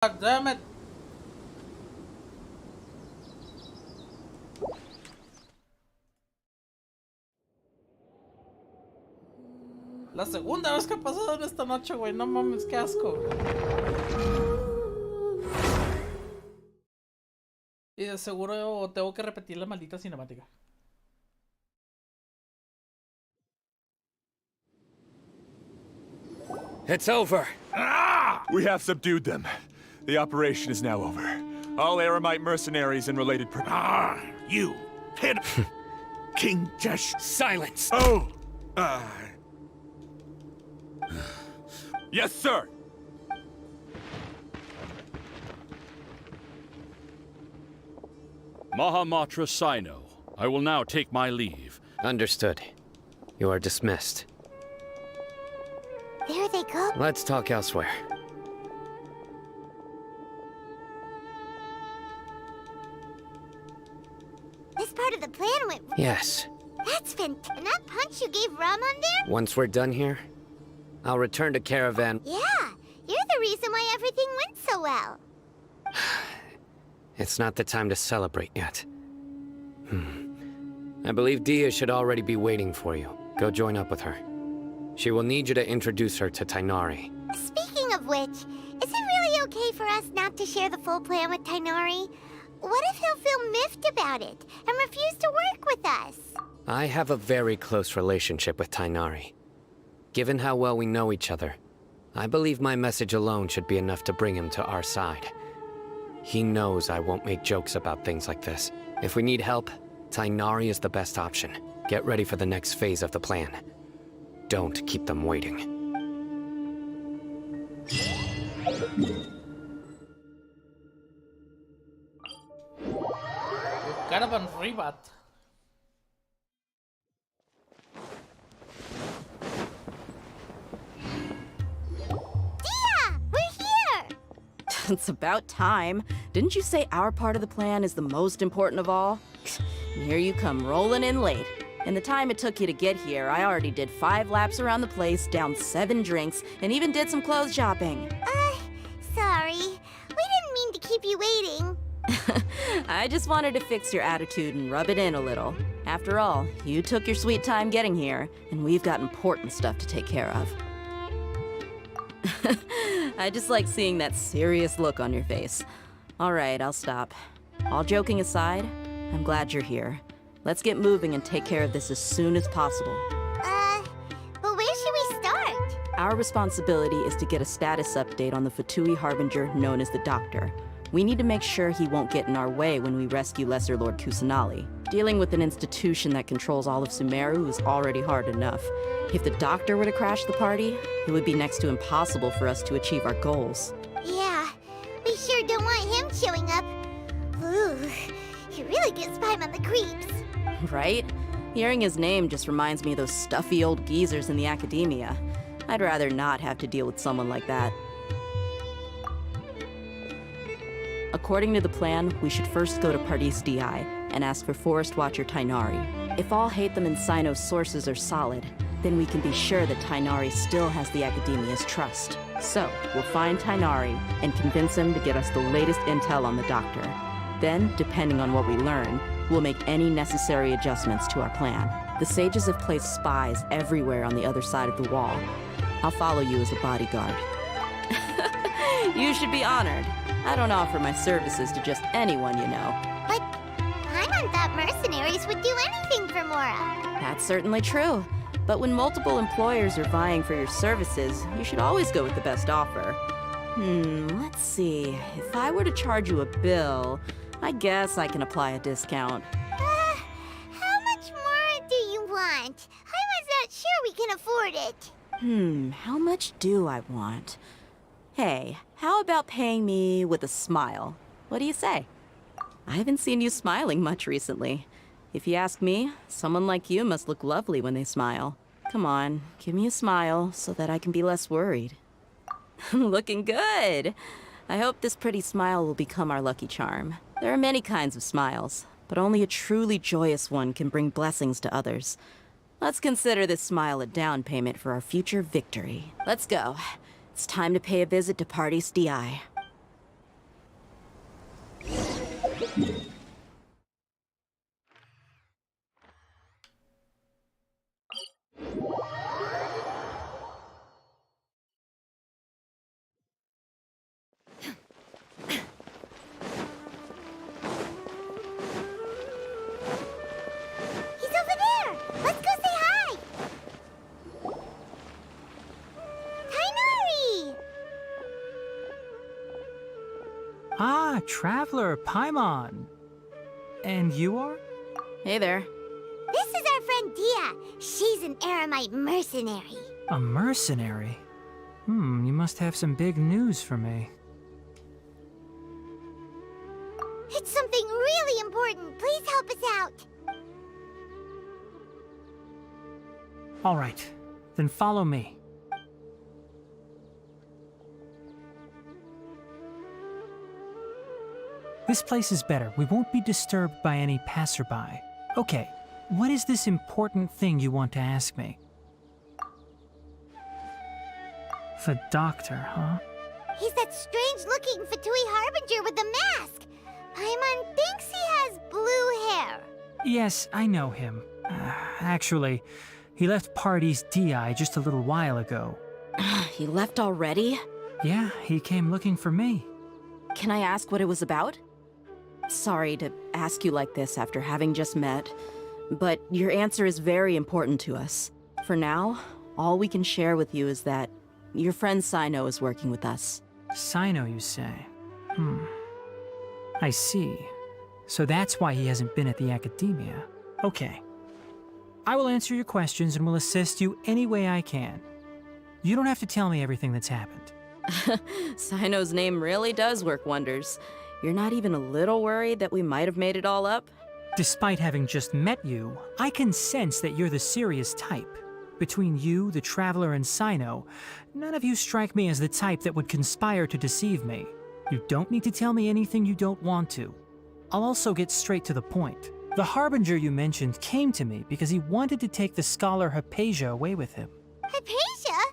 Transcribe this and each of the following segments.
God damn it. La segunda vez que ha pasado en esta noche, güey. No mames, qué asco. Y de seguro tengo que repetir la maldita cinemática. It's over. We have subdued them. The operation is now over. All Aramite mercenaries and related You! Hit King Jesh! Silence! Oh! Yes, sir! Mahamatra Sino, I will now take my leave. Understood. You are dismissed. There they go. Let's talk elsewhere. This part of the plan went... Yes. That's fantastic. And that punch you gave Ram on there? Once we're done here, I'll return to Caravan. Yeah, you're the reason why everything went so well. It's not the time to celebrate yet. I believe Dia should already be waiting for you. Go join up with her. She will need you to introduce her to Tainari. Speaking of which, is it really okay for us not to share the full plan with Tainari? What if he'll feel miffed about it and refuse to work with us? I have a very close relationship with Tainari. Given how well we know each other, I believe my message alone should be enough to bring him to our side. He knows I won't make jokes about things like this. If we need help, Tainari is the best option. Get ready for the next phase of the plan. Don't keep them waiting. Caravan Ribat. It's about time. Didn't you say our part of the plan is the most important of all? And here you come rolling in late. In the time it took you to get here, I already did 5 laps around the place, downed 7 drinks, and even did some clothes shopping. Sorry. We didn't mean to keep you waiting. I just wanted to fix your attitude and rub it in a little. After all, you took your sweet time getting here, and we've got important stuff to take care of. I just like seeing that serious look on your face. All right, I'll stop. All joking aside, I'm glad you're here. Let's get moving and take care of this as soon as possible. But where should we start? Our responsibility is to get a status update on the Fatui Harbinger known as the Doctor. We need to make sure he won't get in our way when we rescue Lesser Lord Kusanali. Dealing with an institution that controls all of Sumeru is already hard enough. If the Doctor were to crash the party, it would be next to impossible for us to achieve our goals. Yeah, we sure don't want him showing up. Ooh, he really gives Paimon on the creeps. Right? Hearing his name just reminds me of those stuffy old geezers in the academia. I'd rather not have to deal with someone like that. According to the plan, we should first go to Pardis Di and ask for Forest Watcher Tainari. If all Hatham and Sino's sources are solid, then we can be sure that Tainari still has the Academia's trust. So, we'll find Tainari and convince him to get us the latest intel on the Doctor. Then, depending on what we learn, we'll make any necessary adjustments to our plan. The sages have placed spies everywhere on the other side of the wall. I'll follow you as a bodyguard. You should be honored. I don't offer my services to just anyone, you know. But Paimon thought mercenaries would do anything for Mora. That's certainly true. But when multiple employers are vying for your services, you should always go with the best offer. Let's see. If I were to charge you a bill, I guess I can apply a discount. How much more do you want? Paimon's not sure we can afford it. How much do I want? Hey, how about paying me with a smile? What do you say? I haven't seen you smiling much recently. If you ask me, someone like you must look lovely when they smile. Come on, give me a smile so that I can be less worried. Looking good! I hope this pretty smile will become our lucky charm. There are many kinds of smiles, but only a truly joyous one can bring blessings to others. Let's consider this smile a down payment for our future victory. Let's go. It's time to pay a visit to Pardis Di. He's over there! Let's go say hi! Tainari! Ah, Traveler, Paimon. And you are? Hey there. This is our friend Dia. She's an Aramite mercenary. A mercenary? You must have some big news for me. It's something really important. Please help us out. All right, then follow me. This place is better. We won't be disturbed by any passerby. Okay, what is this important thing you want to ask me? The doctor, huh? He's that strange-looking Fatui Harbinger with the mask. Paimon thinks he has blue hair. Yes, I know him. Actually, he left Party's DI just a little while ago. He left already? Yeah, he came looking for me. Can I ask what it was about? Sorry to ask you like this after having just met, but your answer is very important to us. For now, all we can share with you is that your friend Sino is working with us. Sino, you say? I see. So that's why he hasn't been at the academia. Okay. I will answer your questions and will assist you any way I can. You don't have to tell me everything that's happened. Sino's name really does work wonders. You're not even a little worried that we might have made it all up? Despite having just met you, I can sense that you're the serious type. Between you, the Traveler, and Sino, none of you strike me as the type that would conspire to deceive me. You don't need to tell me anything you don't want to. I'll also get straight to the point. The Harbinger you mentioned came to me because he wanted to take the scholar Hypatia away with him. Hypatia?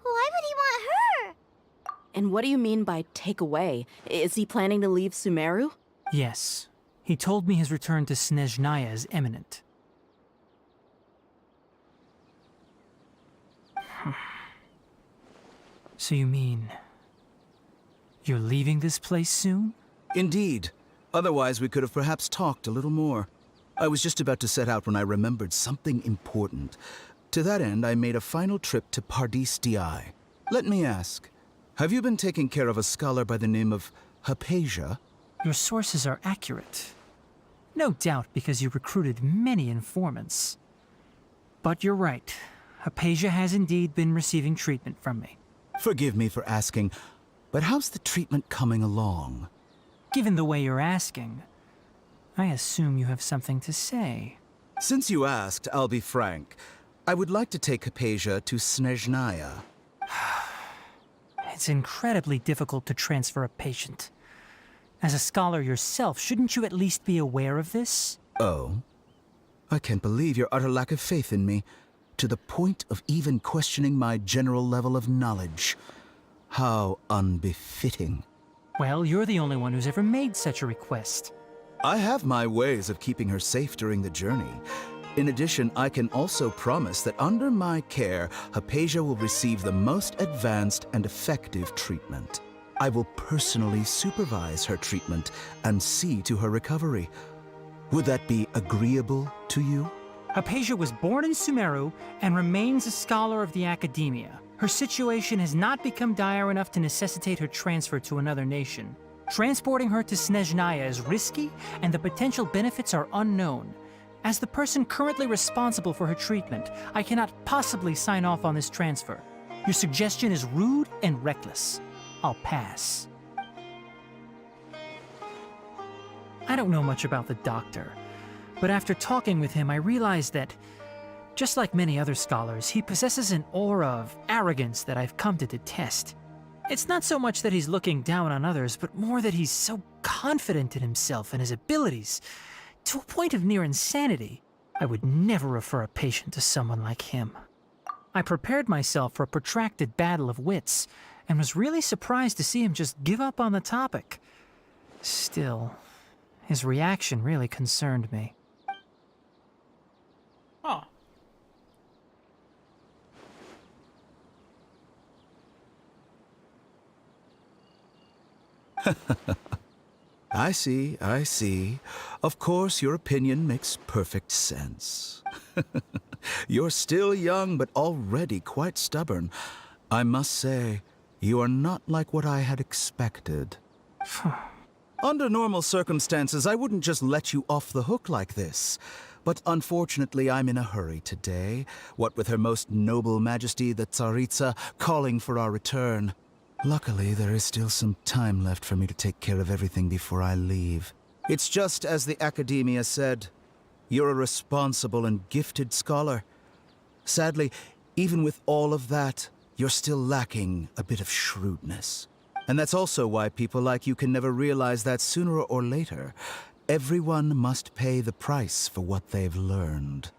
Why would he want her? And what do you mean by take away? Is he planning to leave Sumeru? Yes. He told me his return to Snezhnaya is imminent. So you mean... you're leaving this place soon? Indeed. Otherwise, we could have perhaps talked a little more. I was just about to set out when I remembered something important. To that end, I made a final trip to Pardis Di. Let me ask, have you been taking care of a scholar by the name of Hypatia? Your sources are accurate. No doubt because you recruited many informants. But you're right. Hypatia has indeed been receiving treatment from me. Forgive me for asking, but how's the treatment coming along? Given the way you're asking, I assume you have something to say. Since you asked, I'll be frank. I would like to take Hypatia to Snezhnaya. It's incredibly difficult to transfer a patient. As a scholar yourself, shouldn't you at least be aware of this? Oh? I can't believe your utter lack of faith in me, to the point of even questioning my general level of knowledge. How unbefitting. Well, you're the only one who's ever made such a request. I have my ways of keeping her safe during the journey. In addition, I can also promise that under my care, Hypatia will receive the most advanced and effective treatment. I will personally supervise her treatment and see to her recovery. Would that be agreeable to you? Hypatia was born in Sumeru and remains a scholar of the academia. Her situation has not become dire enough to necessitate her transfer to another nation. Transporting her to Snezhnaya is risky, and the potential benefits are unknown. As the person currently responsible for her treatment, I cannot possibly sign off on this transfer. Your suggestion is rude and reckless. I'll pass. I don't know much about the doctor, but after talking with him, I realized that, just like many other scholars, he possesses an aura of arrogance that I've come to detest. It's not so much that he's looking down on others, but more that he's so confident in himself and his abilities, to a point of near insanity. I would never refer a patient to someone like him. I prepared myself for a protracted battle of wits, and was really surprised to see him just give up on the topic. Still, His reaction really concerned me. Oh. I see, I see. Of course, your opinion makes perfect sense. You're still young, but already quite stubborn. I must say, you are not like what I had expected. Under normal circumstances, I wouldn't just let you off the hook like this. But unfortunately, I'm in a hurry today, what with Her Most Noble Majesty the Tsaritsa calling for our return. Luckily, there is still some time left for me to take care of everything before I leave. It's just as the Academia said. You're a responsible and gifted scholar. Sadly, even with all of that, you're still lacking a bit of shrewdness. And that's also why people like you can never realize that sooner or later, everyone must pay the price for what they've learned.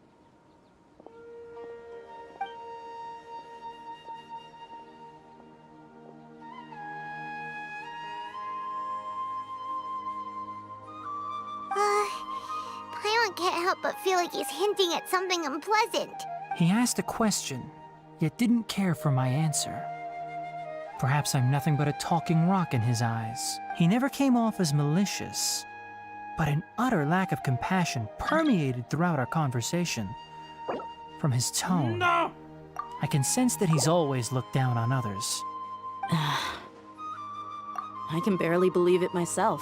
Paimon can't help but feel like he's hinting at something unpleasant. He asked a question, yet didn't care for my answer. Perhaps I'm nothing but a talking rock in his eyes. He never came off as malicious, but an utter lack of compassion permeated throughout our conversation. From his tone, No! I can sense that he's always looked down on others. I can barely believe it myself.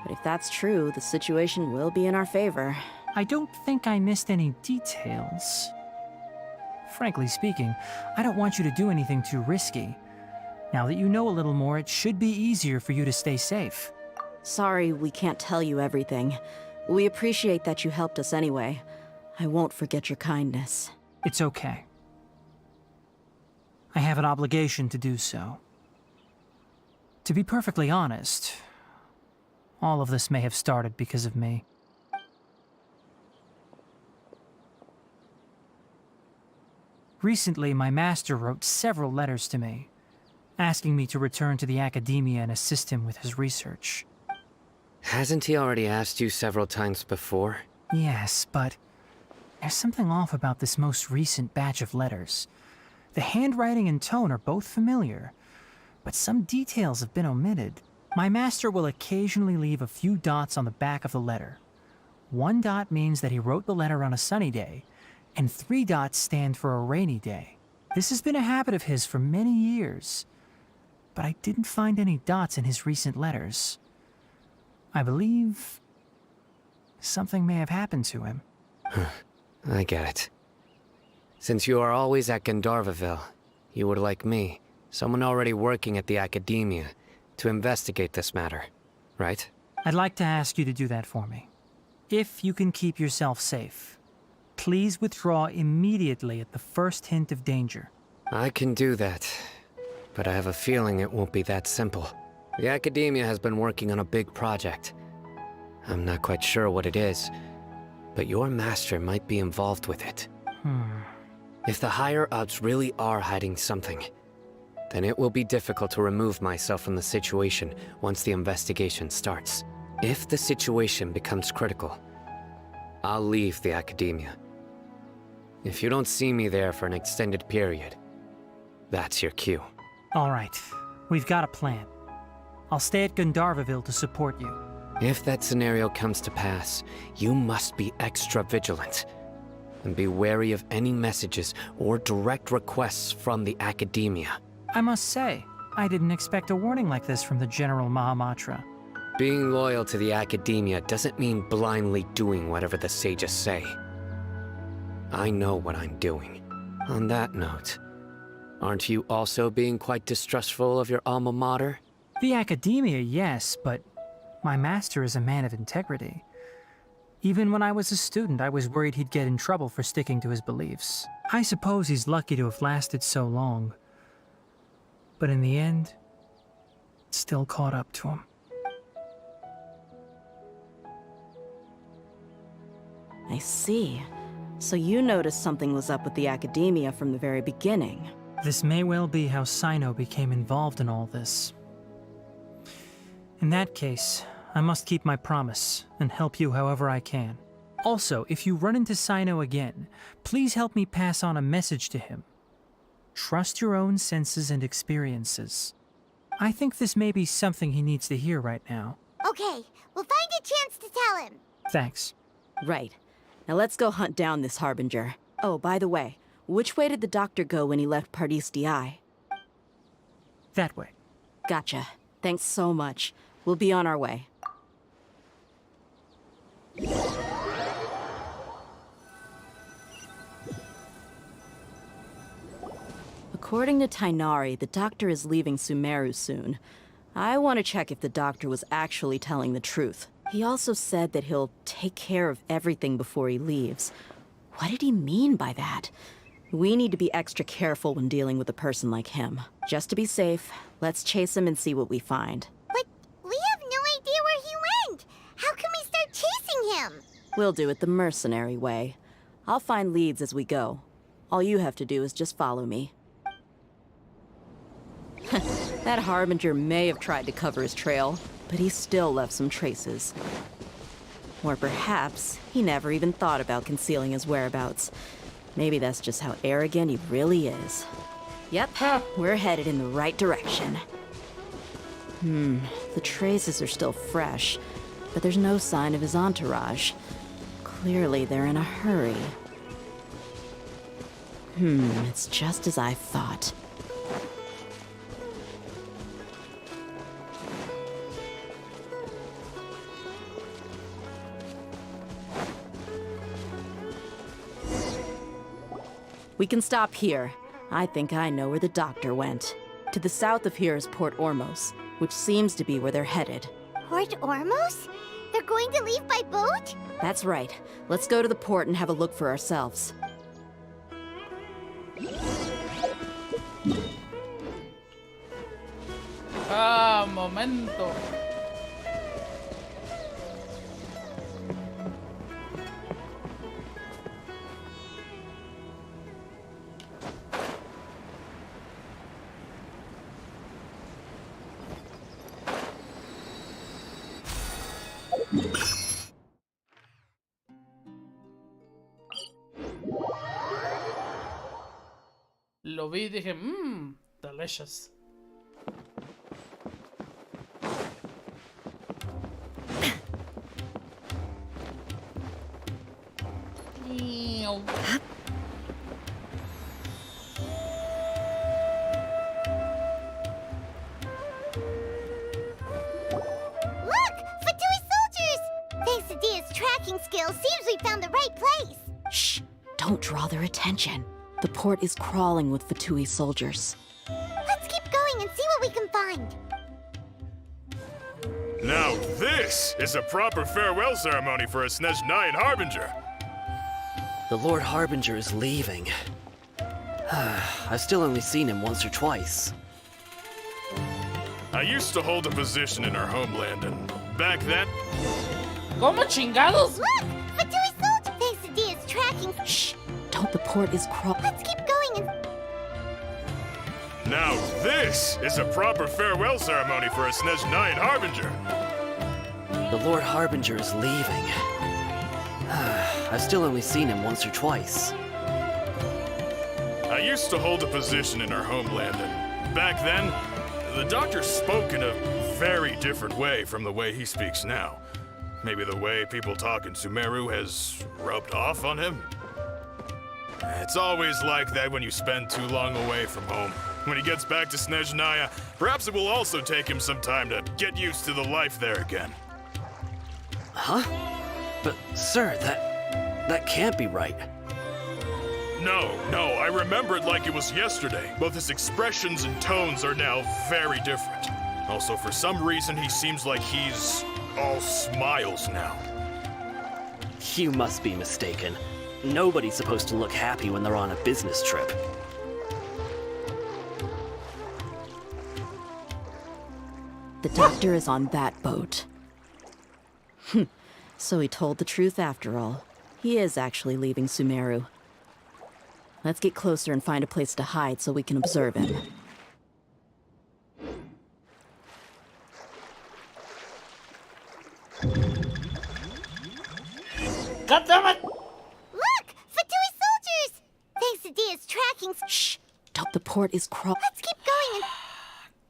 But if that's true, the situation will be in our favor. I don't think I missed any details. Frankly speaking, I don't want you to do anything too risky. Now that you know a little more, it should be easier for you to stay safe. Sorry we can't tell you everything. We appreciate that you helped us anyway. I won't forget your kindness. It's okay. I have an obligation to do so. To be perfectly honest, all of this may have started because of me. Recently, my master wrote several letters to me, asking me to return to the Academia and assist him with his research. Hasn't he already asked you several times before? Yes, but there's something off about this most recent batch of letters. The handwriting and tone are both familiar, but some details have been omitted. My master will occasionally leave a few dots on the back of the letter. 1 dot means that he wrote the letter on a sunny day, and 3 dots stand for a rainy day. This has been a habit of his for many years, but I didn't find any dots in his recent letters. I believe something may have happened to him. I get it. Since you are always at Gandharvaville, you would like me, someone already working at the Academia, to investigate this matter, right? I'd like to ask you to do that for me. If you can keep yourself safe, please withdraw immediately at the first hint of danger. I can do that, but I have a feeling it won't be that simple. The Academia has been working on a big project. I'm not quite sure what it is, but your master might be involved with it. If the higher-ups really are hiding something, then it will be difficult to remove myself from the situation once the investigation starts. If the situation becomes critical, I'll leave the Academia. If you don't see me there for an extended period, that's your cue. All right, we've got a plan. I'll stay at Gandharvaville to support you. If that scenario comes to pass, you must be extra vigilant. And be wary of any messages or direct requests from the Academia. I must say, I didn't expect a warning like this from the General Mahamatra. Being loyal to the Academia doesn't mean blindly doing whatever the sages say. I know what I'm doing. On that note, aren't you also being quite distrustful of your alma mater? The Academia, yes, but my master is a man of integrity. Even when I was a student, I was worried he'd get in trouble for sticking to his beliefs. I suppose he's lucky to have lasted so long. But in the end, it still caught up to him. I see. So you noticed something was up with the Academia from the very beginning. This may well be how Sino became involved in all this. In that case, I must keep my promise and help you however I can. Also, if you run into Sino again, please help me pass on a message to him. Trust your own senses and experiences. I think this may be something he needs to hear right now. Okay, we'll find a chance to tell him. Thanks. Right. Now let's go hunt down this Harbinger. Oh, by the way, which way did the doctor go when he left Pardis DI? That way. Gotcha. Thanks so much. We'll be on our way. According to Tainari, the doctor is leaving Sumeru soon. I want to check if the doctor was actually telling the truth. He also said that he'll take care of everything before he leaves. What did he mean by that? We need to be extra careful when dealing with a person like him. Just to be safe, let's chase him and see what we find. But we have no idea where he went. How can we start chasing him? We'll do it the mercenary way. I'll find leads as we go. All you have to do is just follow me. That Harbinger may have tried to cover his trail, but he still left some traces. Or perhaps he never even thought about concealing his whereabouts. Maybe that's just how arrogant he really is. Yep, we're headed in the right direction. The traces are still fresh, but there's no sign of his entourage. Clearly they're in a hurry. It's just as I thought. We can stop here. I think I know where the doctor went. To the south of here is Port Ormos, which seems to be where they're headed. Port Ormos? They're going to leave by boat? That's right. Let's go to the port and have a look for ourselves. Momento. Lo vi y dije, delicious. Ew. Thanks to Dia's tracking skills, seems we found the right place. Shh! Don't draw their attention. The port is crawling with Fatui soldiers. Let's keep going and see what we can find. Now this is a proper farewell ceremony for a Snezhnayan Harbinger. The Lord Harbinger is leaving. I've still only seen him once or twice. I used to hold a position in our homeland, and back then... ¿Cómo chingados? Look! Fatui soldier! Thanks to Dia's tracking... Shh! Don't, the port is crawling. Let's keep going and... Now this is a proper farewell ceremony for a Snezhnayan Harbinger. The Lord Harbinger is leaving. I've still only seen him once or twice. I used to hold a position in our homeland, and back then, the doctor spoke in a very different way from the way he speaks now. Maybe the way people talk in Sumeru has rubbed off on him? It's always like that when you spend too long away from home. When he gets back to Snezhnaya, perhaps it will also take him some time to get used to the life there again. Huh? But, sir, that can't be right. No, I remember it like it was yesterday. Both his expressions and tones are now very different. Also, for some reason, he seems like he's all smiles now. You must be mistaken. Nobody's supposed to look happy when they're on a business trip. The doctor is on that boat. So he told the truth after all. He is actually leaving Sumeru. Let's get closer and find a place to hide so we can observe him. God damn it! Look! Fatui soldiers! Thanks to Dia's tracking... Shh! The port is crawl. Let's keep going and...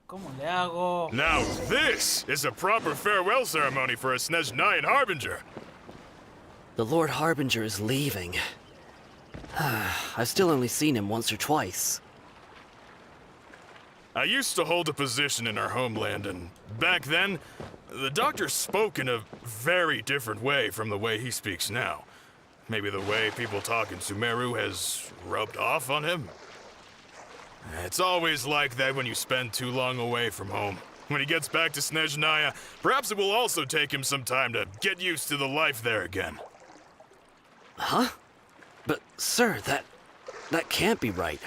¿Cómo le hago? Now this is a proper farewell ceremony for a Snezhnayan Harbinger. The Lord Harbinger is leaving. I've still only seen him once or twice. I used to hold a position in our homeland, and back then, the doctor spoke in a very different way from the way he speaks now. Maybe the way people talk in Sumeru has rubbed off on him. It's always like that when you spend too long away from home. When he gets back to Snezhnaya, perhaps it will also take him some time to get used to the life there again. Huh? But, sir, that can't be right.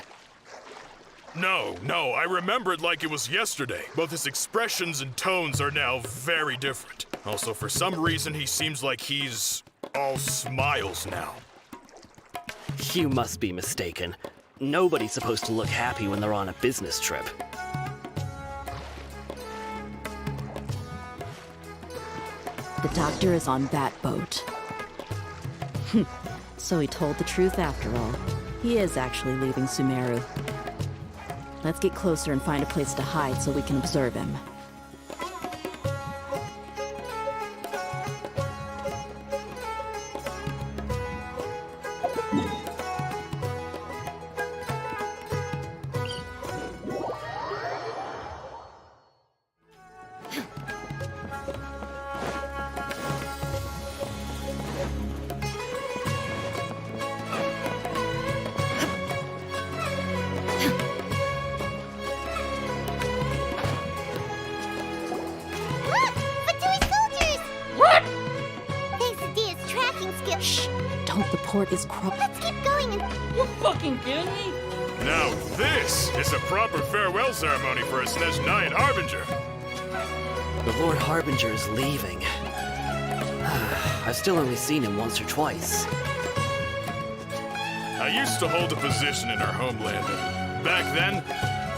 No, I remember it like it was yesterday. Both his expressions and tones are now very different. Also, for some reason, he seems like he's all smiles now. You must be mistaken. Nobody's supposed to look happy when they're on a business trip. The doctor is on that boat. So he told the truth after all. He is actually leaving Sumeru. Let's get closer and find a place to hide so we can observe him. Look! Fatui soldiers! What? Thanks to Dia's tracking skill... Shh! The port is crawl. Let's keep going and... You fucking kidding me? Now this is a proper farewell ceremony for a Snezhnayan Harbinger. The Lord Harbinger is leaving. I've still only seen him once or twice. I used to hold a position in our homeland, and back then,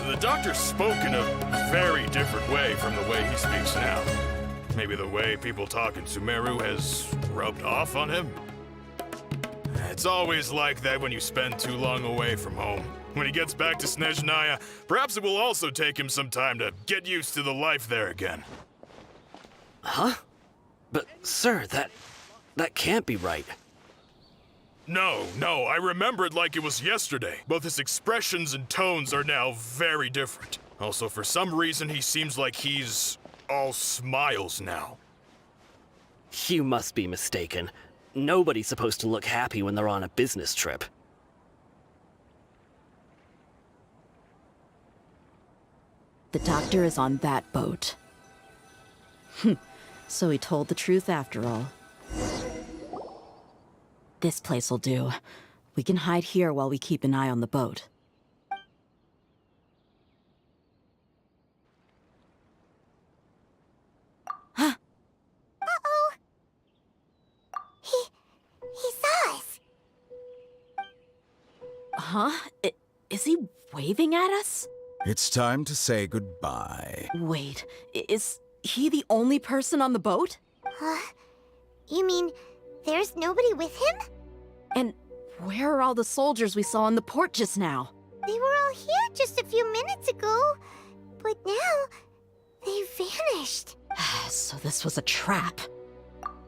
the doctor spoke in a very different way from the way he speaks now. Maybe the way people talk in Sumeru has rubbed off on him. It's always like that when you spend too long away from home. When he gets back to Snezhnaya, perhaps it will also take him some time to get used to the life there again. Huh? But, sir, that can't be right. No, I remember it like it was yesterday. Both his expressions and tones are now very different. Also, for some reason, he seems like he's all smiles now. You must be mistaken. Nobody's supposed to look happy when they're on a business trip. The doctor is on that boat. So he told the truth after all. This place'll do. We can hide here while we keep an eye on the boat. Huh? Uh-oh. He saw us. Huh? Is he waving at us? It's time to say goodbye. Wait, is he the only person on the boat? You mean there's nobody with him? And where are all the soldiers we saw in the port just now? They were all here just a few minutes ago, but now they vanished. So this was a trap.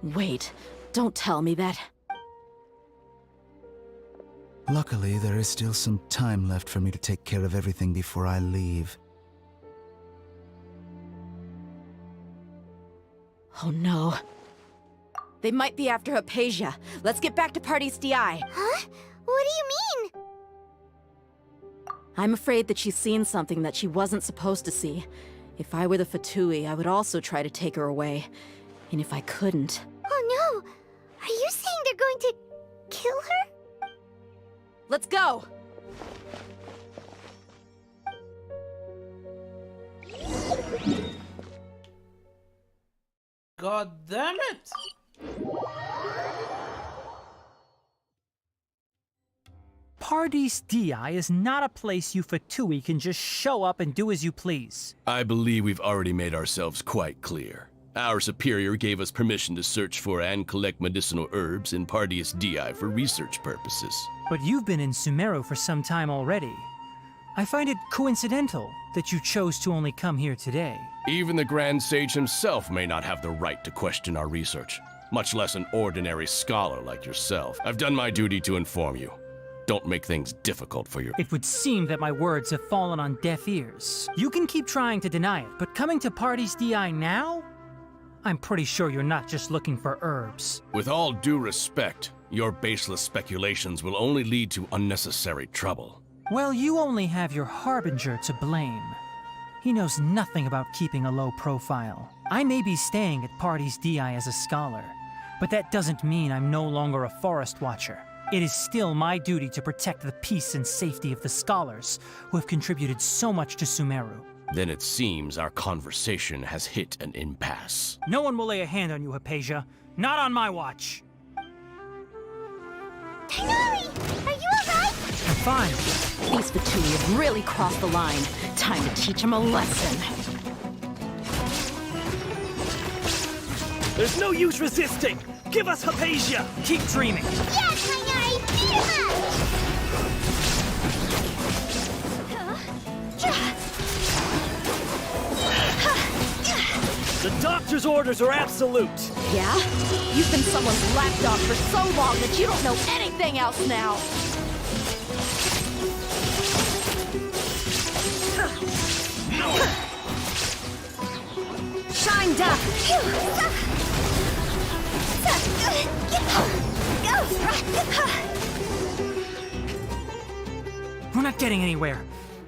Wait, don't tell me that. Luckily, there is still some time left for me to take care of everything before I leave. Oh no. They might be after Hypatia. Let's get back to Party's DI. Huh? What do you mean? I'm afraid that she's seen something that she wasn't supposed to see. If I were the Fatui, I would also try to take her away. And if I couldn't... Oh no! Are you saying they're going to kill her? Let's go! God damn it! Party's DI is not a place you Fatui can just show up and do as you please. I believe we've already made ourselves quite clear. Our superior gave us permission to search for and collect medicinal herbs in Pardius Dii for research purposes. But you've been in Sumeru for some time already. I find it coincidental that you chose to only come here today. Even the Grand Sage himself may not have the right to question our research, much less an ordinary scholar like yourself. I've done my duty to inform you. Don't make things difficult for your— It would seem that my words have fallen on deaf ears. You can keep trying to deny it, but coming to Pardius Dii now? I'm pretty sure you're not just looking for herbs. With all due respect, your baseless speculations will only lead to unnecessary trouble. Well, you only have your Harbinger to blame. He knows nothing about keeping a low profile. I may be staying at Pardius Dii as a scholar, but that doesn't mean I'm no longer a forest watcher. It is still my duty to protect the peace and safety of the scholars who have contributed so much to Sumeru. Then it seems our conversation has hit an impasse. No one will lay a hand on you, Hypatia. Not on my watch. Tighnari! Are you alright? I'm fine. These Fatui have really crossed the line. Time to teach them a lesson. There's no use resisting! Give us Hypatia! Keep dreaming. Yeah, Tighnari! Beat him The doctor's orders are absolute! Yeah? You've been someone's lapdog for so long that you don't know anything else now. Shine down! We're not getting anywhere.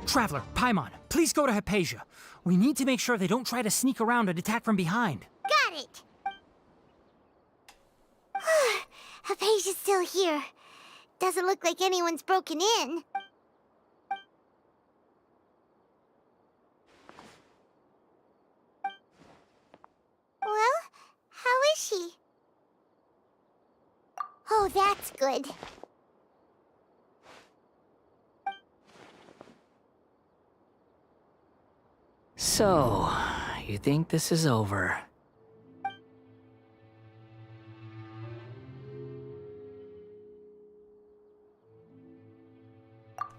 Traveler, Paimon, please go to Hypatia. We need to make sure they don't try to sneak around and attack from behind. Got it! Hypatia's still here. Doesn't look like anyone's broken in. Well, how is she? Oh, that's good. So, you think this is over?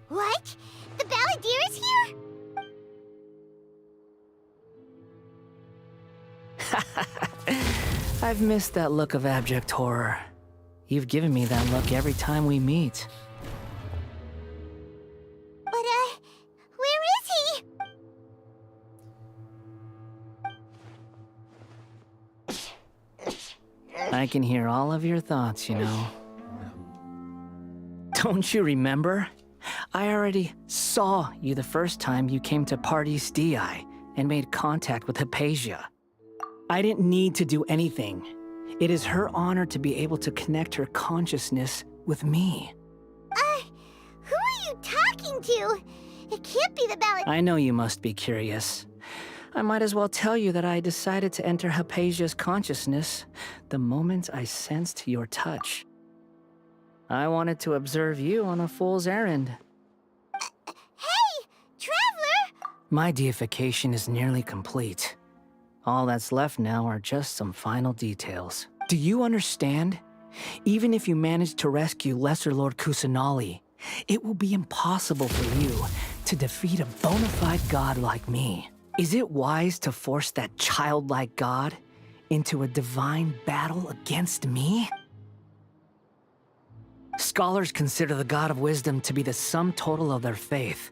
What? The Balladeer is here? I've missed that look of abject horror. You've given me that look every time we meet. But, where is he? I can hear all of your thoughts, you know. Don't you remember? I already saw you the first time you came to Pardius Dii and made contact with Hypatia. I didn't need to do anything. It is her honor to be able to connect her consciousness with me. Who are you talking to? It can't be the Balladeer. I know you must be curious. I might as well tell you that I decided to enter Hypatia's consciousness the moment I sensed your touch. I wanted to observe you on a fool's errand. Hey, Traveler! My deification is nearly complete. All that's left now are just some final details. Do you understand? Even if you manage to rescue Lesser Lord Kusanali, it will be impossible for you to defeat a bona fide god like me. Is it wise to force that childlike god into a divine battle against me? Scholars consider the God of Wisdom to be the sum total of their faith.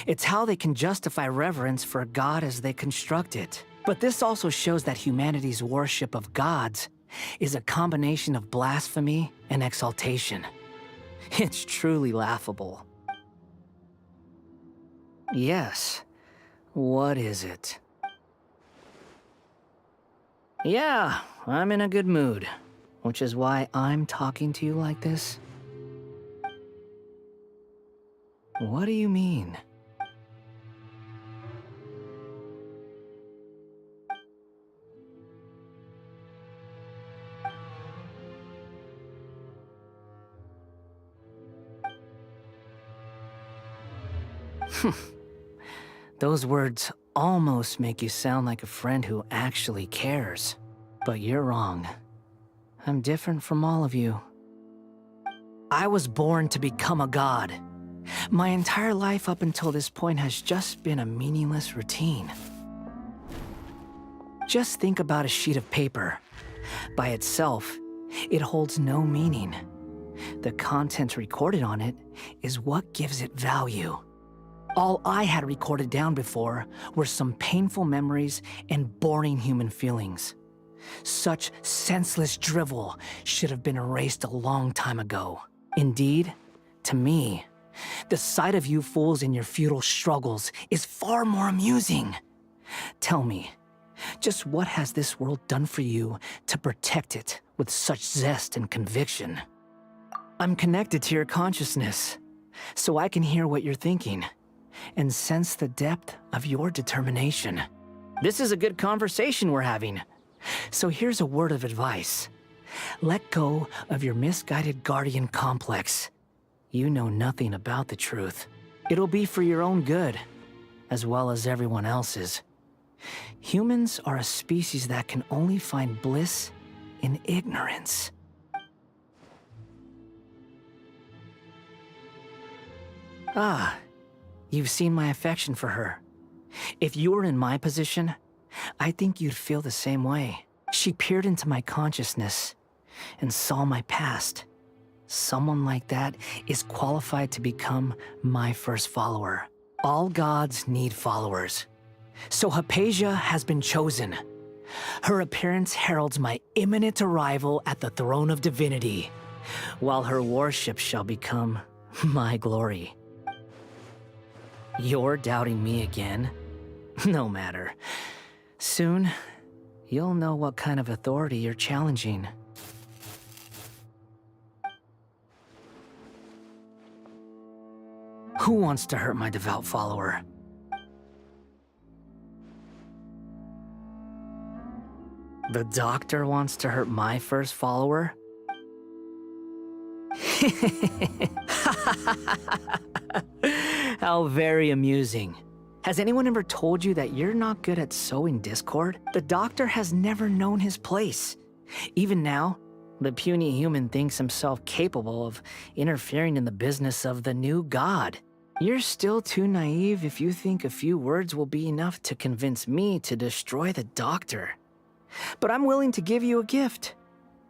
It's how they can justify reverence for a god as they construct it. But this also shows that humanity's worship of gods is a combination of blasphemy and exaltation. It's truly laughable. Yes. What is it? Yeah, I'm in a good mood, which is why I'm talking to you like this. What do you mean? Those words almost make you sound like a friend who actually cares. But you're wrong. I'm different from all of you. I was born to become a god. My entire life up until this point has just been a meaningless routine. Just think about a sheet of paper. By itself, it holds no meaning. The content recorded on it is what gives it value. All I had recorded down before were some painful memories and boring human feelings. Such senseless drivel should have been erased a long time ago. Indeed, to me, the sight of you fools in your futile struggles is far more amusing. Tell me, just what has this world done for you to protect it with such zest and conviction? I'm connected to your consciousness, so I can hear what you're thinking and sense the depth of your determination. This is a good conversation we're having. So here's a word of advice. Let go of your misguided guardian complex. You know nothing about the truth. It'll be for your own good, as well as everyone else's. Humans are a species that can only find bliss in ignorance. Ah, you've seen my affection for her. If you were in my position, I think you'd feel the same way. She peered into my consciousness and saw my past. Someone like that is qualified to become my first follower. All gods need followers. So Hypatia has been chosen. Her appearance heralds my imminent arrival at the throne of divinity, while her worship shall become my glory. You're doubting me again? No matter. Soon, you'll know what kind of authority you're challenging. Who wants to hurt my devout follower? The doctor wants to hurt my first follower? How very amusing. Has anyone ever told you that you're not good at sowing discord? The doctor has never known his place. Even now, the puny human thinks himself capable of interfering in the business of the new god. You're still too naive if you think a few words will be enough to convince me to destroy the doctor. But I'm willing to give you a gift,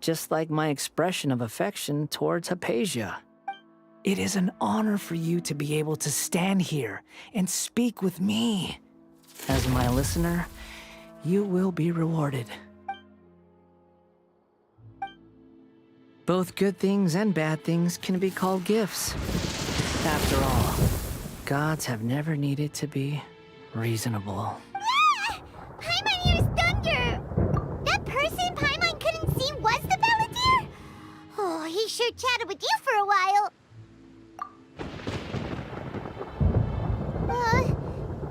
just like my expression of affection towards Hypatia. It is an honor for you to be able to stand here and speak with me. As my listener, you will be rewarded. Both good things and bad things can be called gifts. After all, gods have never needed to be reasonable. Ah! Paimon hears thunder! That person Paimon couldn't see was the Palantir? Oh, he sure chatted with you for a while.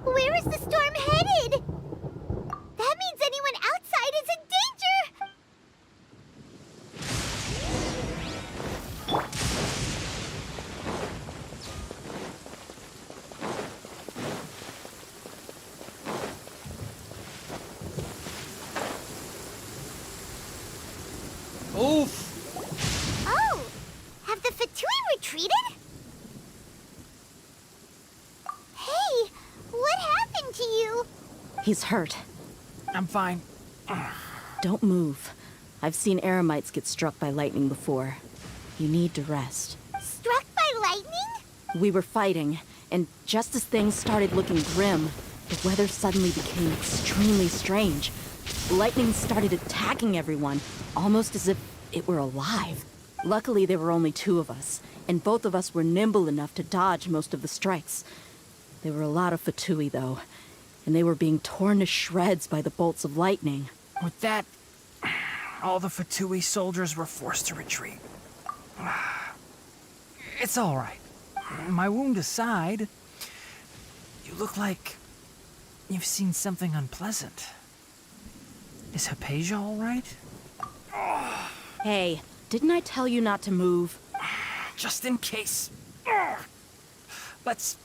Where is the storm headed? That means anyone outside is in danger! Oof! Oh! Have the Fatui retreated? Hey! What happened to you? He's hurt. I'm fine. Don't move. I've seen Eremites get struck by lightning before. You need to rest. Struck by lightning? We were fighting, and just as things started looking grim, the weather suddenly became extremely strange. Lightning started attacking everyone, almost as if it were alive. Luckily, there were only two of us, and both of us were nimble enough to dodge most of the strikes. There were a lot of Fatui, though, and they were being torn to shreds by the bolts of lightning. With that, all the Fatui soldiers were forced to retreat. It's all right. My wound aside, you look like you've seen something unpleasant. Is Hypatia all right? Hey, didn't I tell you not to move? Just in case. Let's...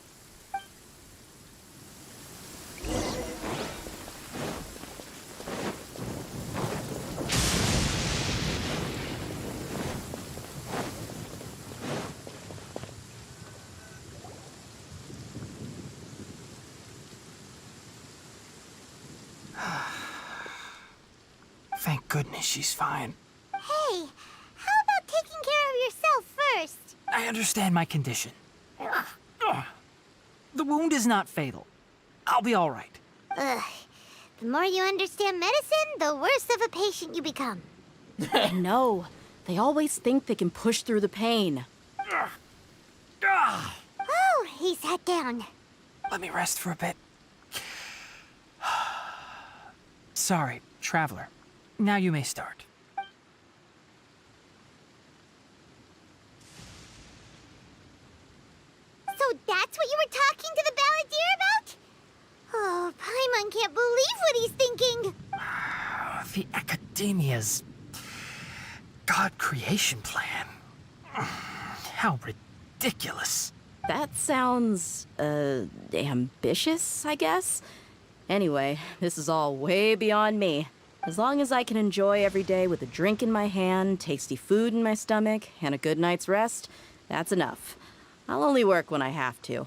Thank goodness she's fine. Hey, how about taking care of yourself first? I understand my condition. The wound is not fatal. I'll be all right. Ugh. The more you understand medicine, the worse of a patient you become. I know. They always think they can push through the pain. Oh, he sat down. Let me rest for a bit. Sorry, traveler. Now you may start. So that's what you were talking to the balladeer about? Oh, Paimon can't believe what he's thinking. The Academia's God creation plan. How ridiculous. That sounds, ambitious, I guess? Anyway, this is all way beyond me. As long as I can enjoy every day with a drink in my hand, tasty food in my stomach, and a good night's rest, that's enough. I'll only work when I have to.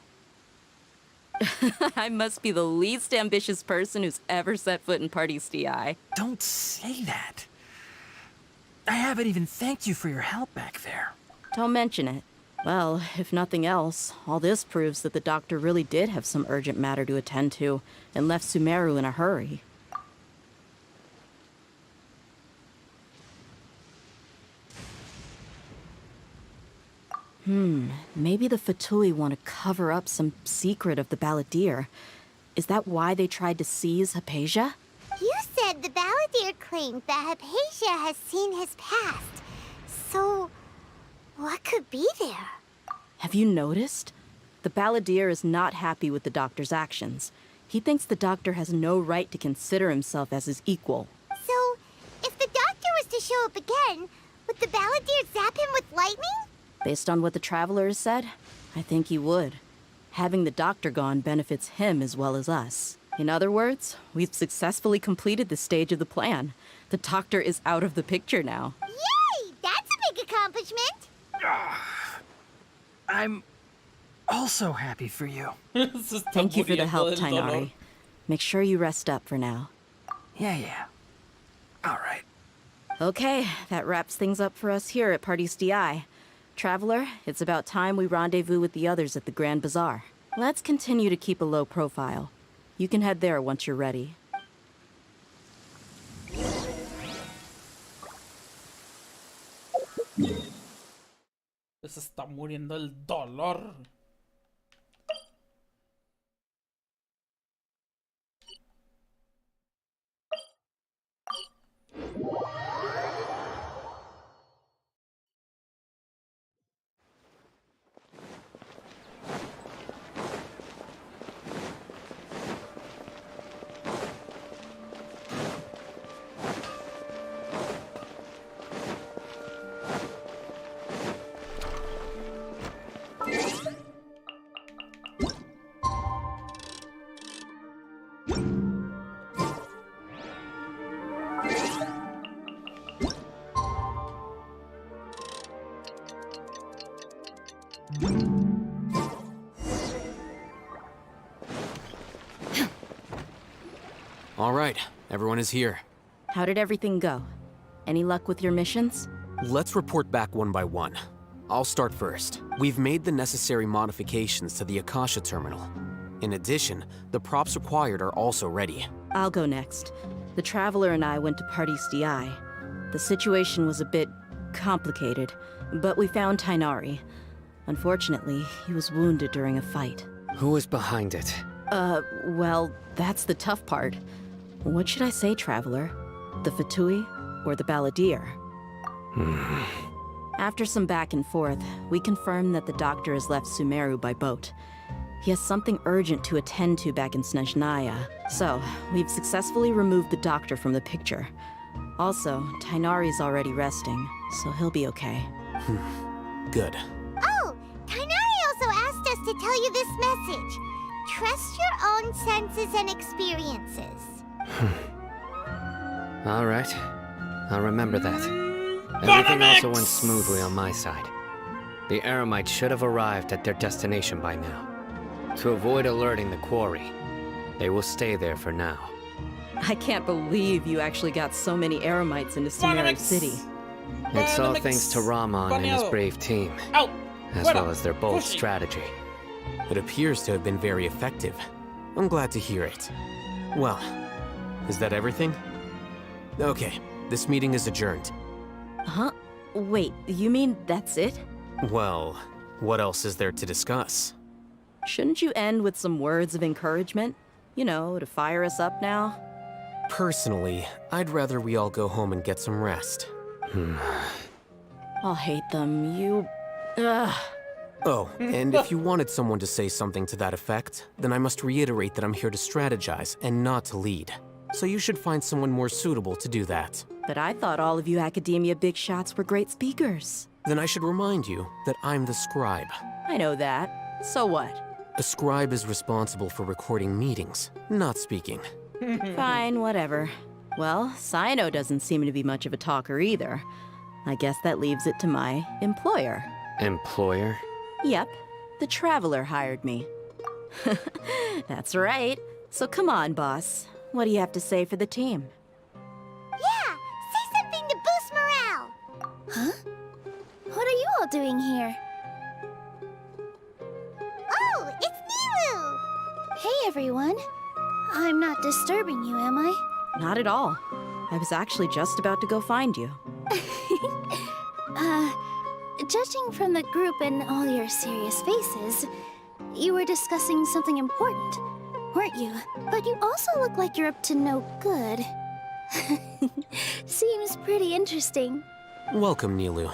I must be the least ambitious person who's ever set foot in Party's DI. Don't say that. I haven't even thanked you for your help back there. Don't mention it. Well, if nothing else, all this proves that the doctor really did have some urgent matter to attend to and left Sumeru in a hurry. Maybe the Fatui want to cover up some secret of the balladeer. Is that why they tried to seize Hypatia? You said the balladeer claimed that Hypatia has seen his past. So, what could be there? Have you noticed? The balladeer is not happy with the doctor's actions. He thinks the doctor has no right to consider himself as his equal. So, if the doctor was to show up again, would the balladeer zap him with lightning? Based on what the traveler has said, I think he would. Having the doctor gone benefits him as well as us. In other words, we've successfully completed this stage of the plan. The doctor is out of the picture now. Yay! That's a big accomplishment! I'm also happy for you. Thank you for the help, Tainari. Make sure you rest up for now. Yeah. All right. Okay, that wraps things up for us here at Party's DI. Traveler, it's about time we rendezvous with the others at the Grand Bazaar. Let's continue to keep a low profile. You can head there once you're ready. Se está muriendo el dolor. All right, everyone is here. How did everything go? Any luck with your missions? Let's report back one by one. I'll start first. We've made the necessary modifications to the Akasha terminal. In addition, the props required are also ready. I'll go next. The Traveler and I went to Party's DI. The situation was a bit complicated, but we found Tainari. Unfortunately, he was wounded during a fight. Who was behind it? Well, that's the tough part. What should I say, Traveler? The Fatui or the Balladeer? After some back and forth, we confirmed that the doctor has left Sumeru by boat. He has something urgent to attend to back in Snezhnaya. So, we've successfully removed the doctor from the picture. Also, Tainari's already resting, so he'll be okay. Good. Oh, Tainari also asked us to tell you this message. Trust your own senses and experiences. All right. I'll remember that. Everything also went smoothly on my side. The Eremites should have arrived at their destination by now. To avoid alerting the quarry, they will stay there for now. I can't believe you actually got so many Eremites into Sumeru City. It's all thanks to Rahman and his brave team, as well as their bold strategy. It appears to have been very effective. I'm glad to hear it. Well, is that everything? Okay, this meeting is adjourned. Huh? Wait, you mean that's it? Well, what else is there to discuss? Shouldn't you end with some words of encouragement? You know, to fire us up now? Personally, I'd rather we all go home and get some rest. I'll hate them. You... Ugh. Oh, and if you wanted someone to say something to that effect, then I must reiterate that I'm here to strategize and not to lead. So you should find someone more suitable to do that. But I thought all of you academia big shots were great speakers. Then I should remind you that I'm the scribe. I know that. So what? A scribe is responsible for recording meetings, not speaking. Fine, whatever. Well, Sino doesn't seem to be much of a talker either. I guess that leaves it to my employer. Employer? Yep, the Traveler hired me. That's right. So come on, boss. What do you have to say for the team? Yeah, say something to boost morale. Huh? What are you all doing here? Oh, it's Nilu! Hey, everyone. I'm not disturbing you, am I? Not at all. I was actually just about to go find you. Judging from the group and all your serious faces, you were discussing something important, weren't you? But you also look like you're up to no good. Seems pretty interesting. Welcome, Nilu.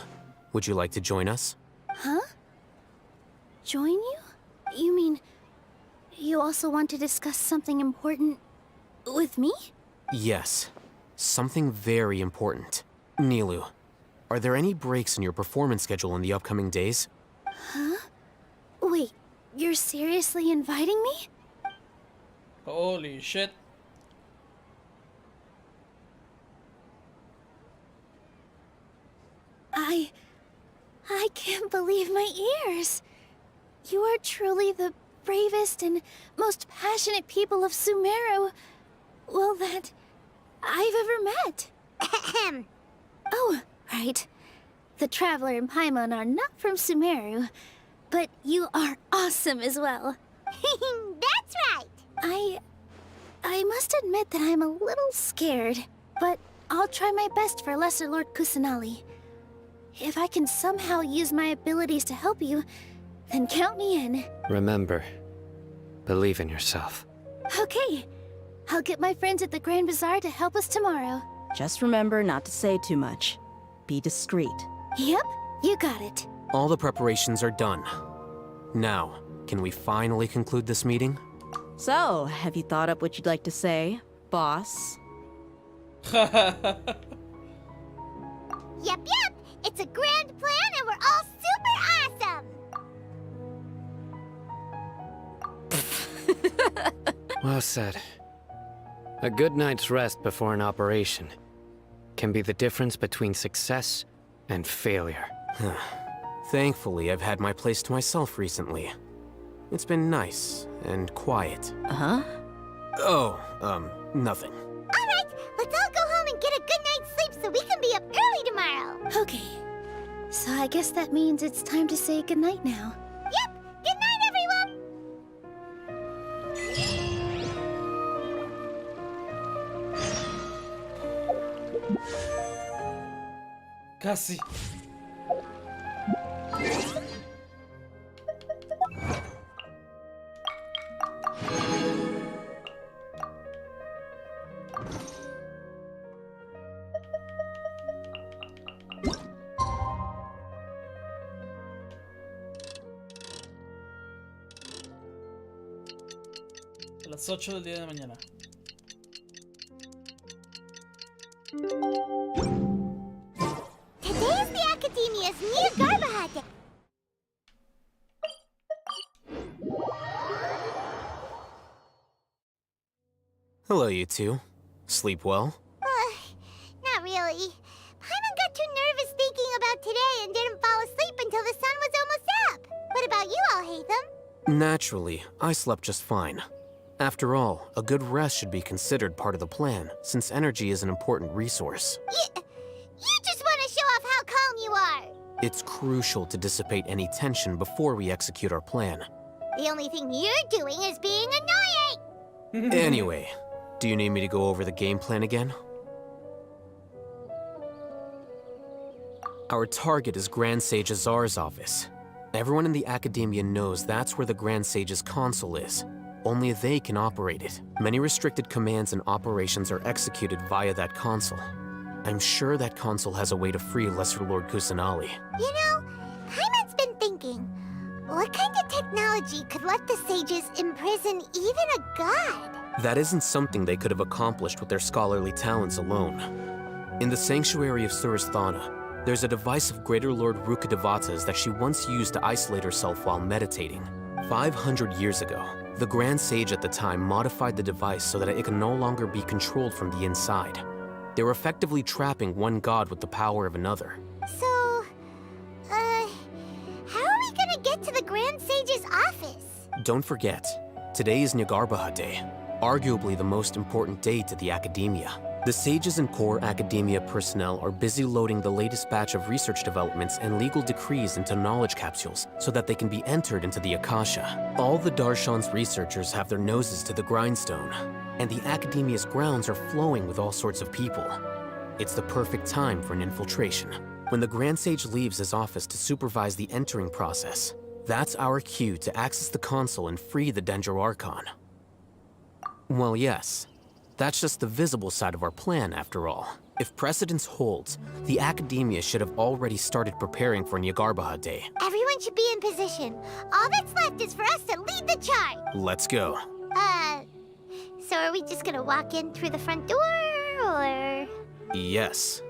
Would you like to join us? Huh? Join you? You mean you also want to discuss something important with me? Yes. Something very important. Nilu, are there any breaks in your performance schedule in the upcoming days? Huh? Wait, you're seriously inviting me? Holy shit. I can't believe my ears. You are truly the bravest and most passionate people of Sumeru, well, that I've ever met. Ahem. Oh, right. The Traveler and Paimon are not from Sumeru, but you are awesome as well. That's right. I must admit that I'm a little scared, but I'll try my best for Lesser Lord Kusanali. If I can somehow use my abilities to help you, then count me in. Remember, believe in yourself. Okay. I'll get my friends at the Grand Bazaar to help us tomorrow. Just remember not to say too much. Be discreet. Yep, you got it. All the preparations are done. Now, can we finally conclude this meeting? So, have you thought up what you'd like to say, boss? Yep. It's a grand plan and we're all super awesome. Well said. A good night's rest before an operation can be the difference between success and failure. Thankfully, I've had my place to myself recently. It's been nice and quiet. Uh-huh? Oh, nothing. All right, let's all go home and get a good night's sleep so we can be up early tomorrow. Okay, so I guess that means it's time to say goodnight now. Yep, good night, everyone! Casi. A las 8 del día de mañana. Today is the Academia's new Garbahad Day. Hello, you two. Sleep well? Not really. Paimon got too nervous thinking about today and didn't fall asleep until the sun was almost up. What about you all, Hatham? Naturally, I slept just fine. After all, a good rest should be considered part of the plan, since energy is an important resource. You just want to show off how calm you are. It's crucial to dissipate any tension before we execute our plan. The only thing you're doing is being annoying. Anyway, do you need me to go over the game plan again? Our target is Grand Sage Azar's office. Everyone in the Academia knows that's where the Grand Sage's console is. Only they can operate it. Many restricted commands and operations are executed via that console. I'm sure that console has a way to free Lesser Lord Kusanali. You know, Paimon's been thinking, what kind of technology could let the sages imprison even a god? That isn't something they could have accomplished with their scholarly talents alone. In the Sanctuary of Surasthana, there's a device of Greater Lord Rukkhadevata's that she once used to isolate herself while meditating. 500 years ago, the Grand Sage at the time modified the device so that it can no longer be controlled from the inside. They were effectively trapping one god with the power of another. So, how are we gonna get to the Grand Sage's office? Don't forget, today is Nyagarbha Day, arguably the most important day to the Academia. The sages and core Academia personnel are busy loading the latest batch of research developments and legal decrees into knowledge capsules so that they can be entered into the Akasha. All the Darshan's researchers have their noses to the grindstone, and the Academia's grounds are flowing with all sorts of people. It's the perfect time for an infiltration. When the Grand Sage leaves his office to supervise the entering process, that's our cue to access the console and free the Dendro Archon. Well, yes. That's just the visible side of our plan, after all. If precedence holds, the Academia should have already started preparing for Nyagarbha Day. Everyone should be in position. All that's left is for us to lead the charge. Let's go. So are we just gonna walk in through the front door, or...? Yes.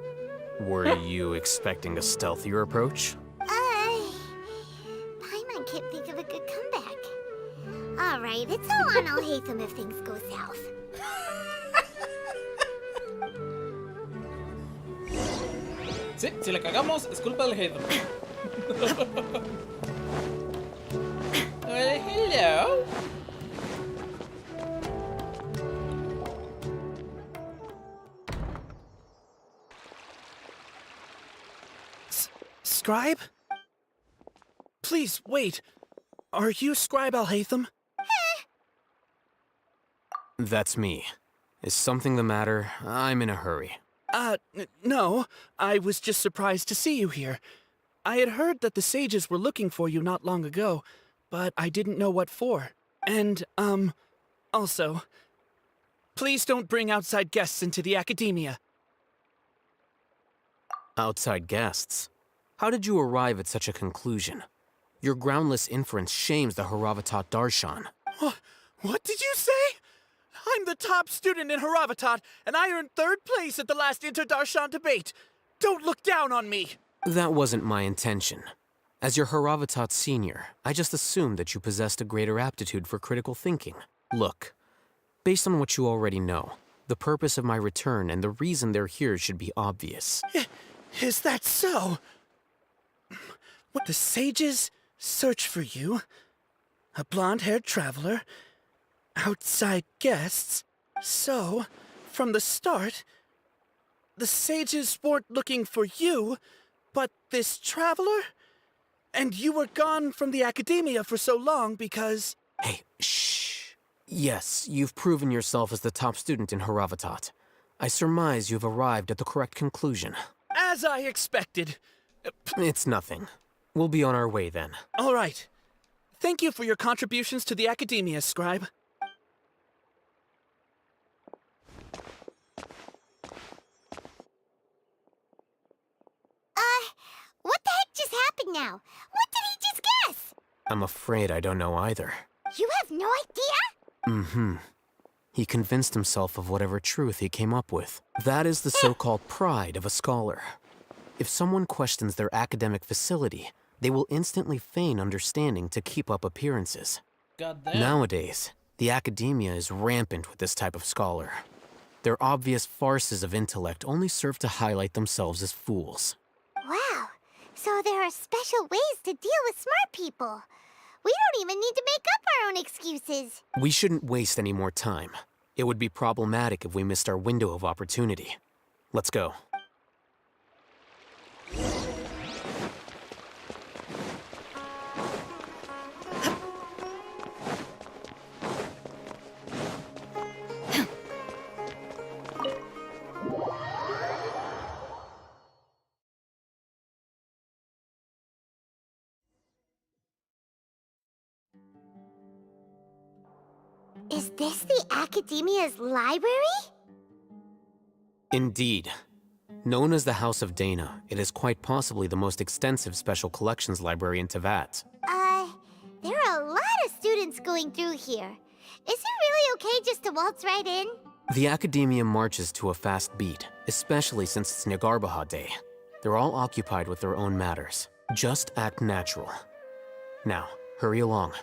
Were you expecting a stealthier approach? Paimon can't think of a good comeback. All right, it's all on Alhaitham if things go south. Sí, si la cagamos, es culpa del hater. Hello. Scribe? Please, wait. Are you Scribe Alhaitham? That's me. Is something the matter? I'm in a hurry. No. I was just surprised to see you here. I had heard that the sages were looking for you not long ago, but I didn't know what for. And, also, please don't bring outside guests into the Academia. Outside guests? How did you arrive at such a conclusion? Your groundless inference shames the Haravatat Darshan. What did you say? I'm the top student in Haravatat, and I earned 3rd place at the last Inter-Darshan debate. Don't look down on me! That wasn't my intention. As your Haravatat senior, I just assumed that you possessed a greater aptitude for critical thinking. Look, based on what you already know, the purpose of my return and the reason they're here should be obvious. Is that so? What, the sages search for you? A blonde-haired traveler? Outside guests? So, from the start, the sages weren't looking for you, but this traveler? And you were gone from the Academia for so long because... Hey, shh. Yes, you've proven yourself as the top student in Haravatat. I surmise you've arrived at the correct conclusion. As I expected. It's nothing. We'll be on our way then. All right. Thank you for your contributions to the Academia, Scribe. What the heck just happened now? What did he just guess? I'm afraid I don't know either. You have no idea? Mm-hmm. He convinced himself of whatever truth he came up with. That is the so-called pride of a scholar. If someone questions their academic facility, they will instantly feign understanding to keep up appearances. Goddamn. Nowadays, the Academia is rampant with this type of scholar. Their obvious farces of intellect only serve to highlight themselves as fools. Wow. So there are special ways to deal with smart people. We don't even need to make up our own excuses. We shouldn't waste any more time. It would be problematic if we missed our window of opportunity. Let's go. Is this the Academia's library? Indeed. Known as the House of Dana, it is quite possibly the most extensive special collections library in Teyvat. There are a lot of students going through here. Is it really okay just to waltz right in? The Academia marches to a fast beat, especially since it's Nagarbaha Day. They're all occupied with their own matters. Just act natural. Now, hurry along.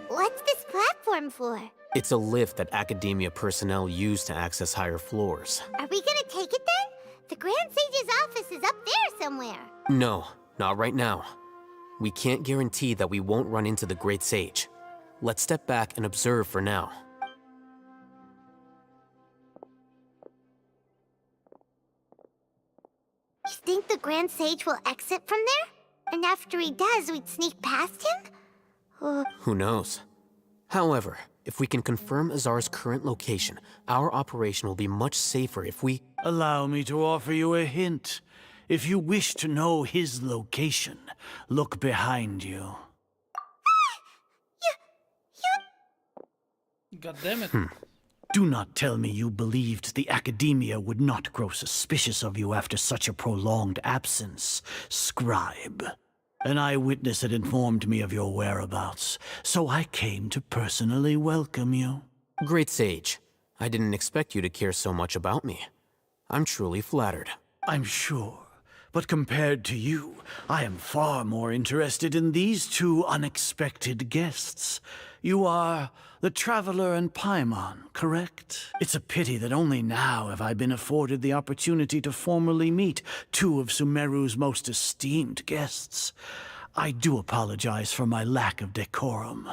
What's this platform for? It's a lift that Academia personnel use to access higher floors. Are we gonna take it then? The Grand Sage's office is up there somewhere. No, not right now. We can't guarantee that we won't run into the Great Sage. Let's step back and observe for now. You think the Grand Sage will exit from there? And after he does, we'd sneak past him? Who knows? However, if we can confirm Azar's current location, our operation will be much safer if we... Allow me to offer you a hint. If you wish to know his location, look behind you. God damn it. Do not tell me you believed the Academia would not grow suspicious of you after such a prolonged absence, scribe. An eyewitness had informed me of your whereabouts, so I came to personally welcome you. Great Sage, I didn't expect you to care so much about me. I'm truly flattered. I'm sure, but compared to you, I am far more interested in these two unexpected guests. You are the Traveler and Paimon, correct? It's a pity that only now have I been afforded the opportunity to formally meet two of Sumeru's most esteemed guests. I do apologize for my lack of decorum.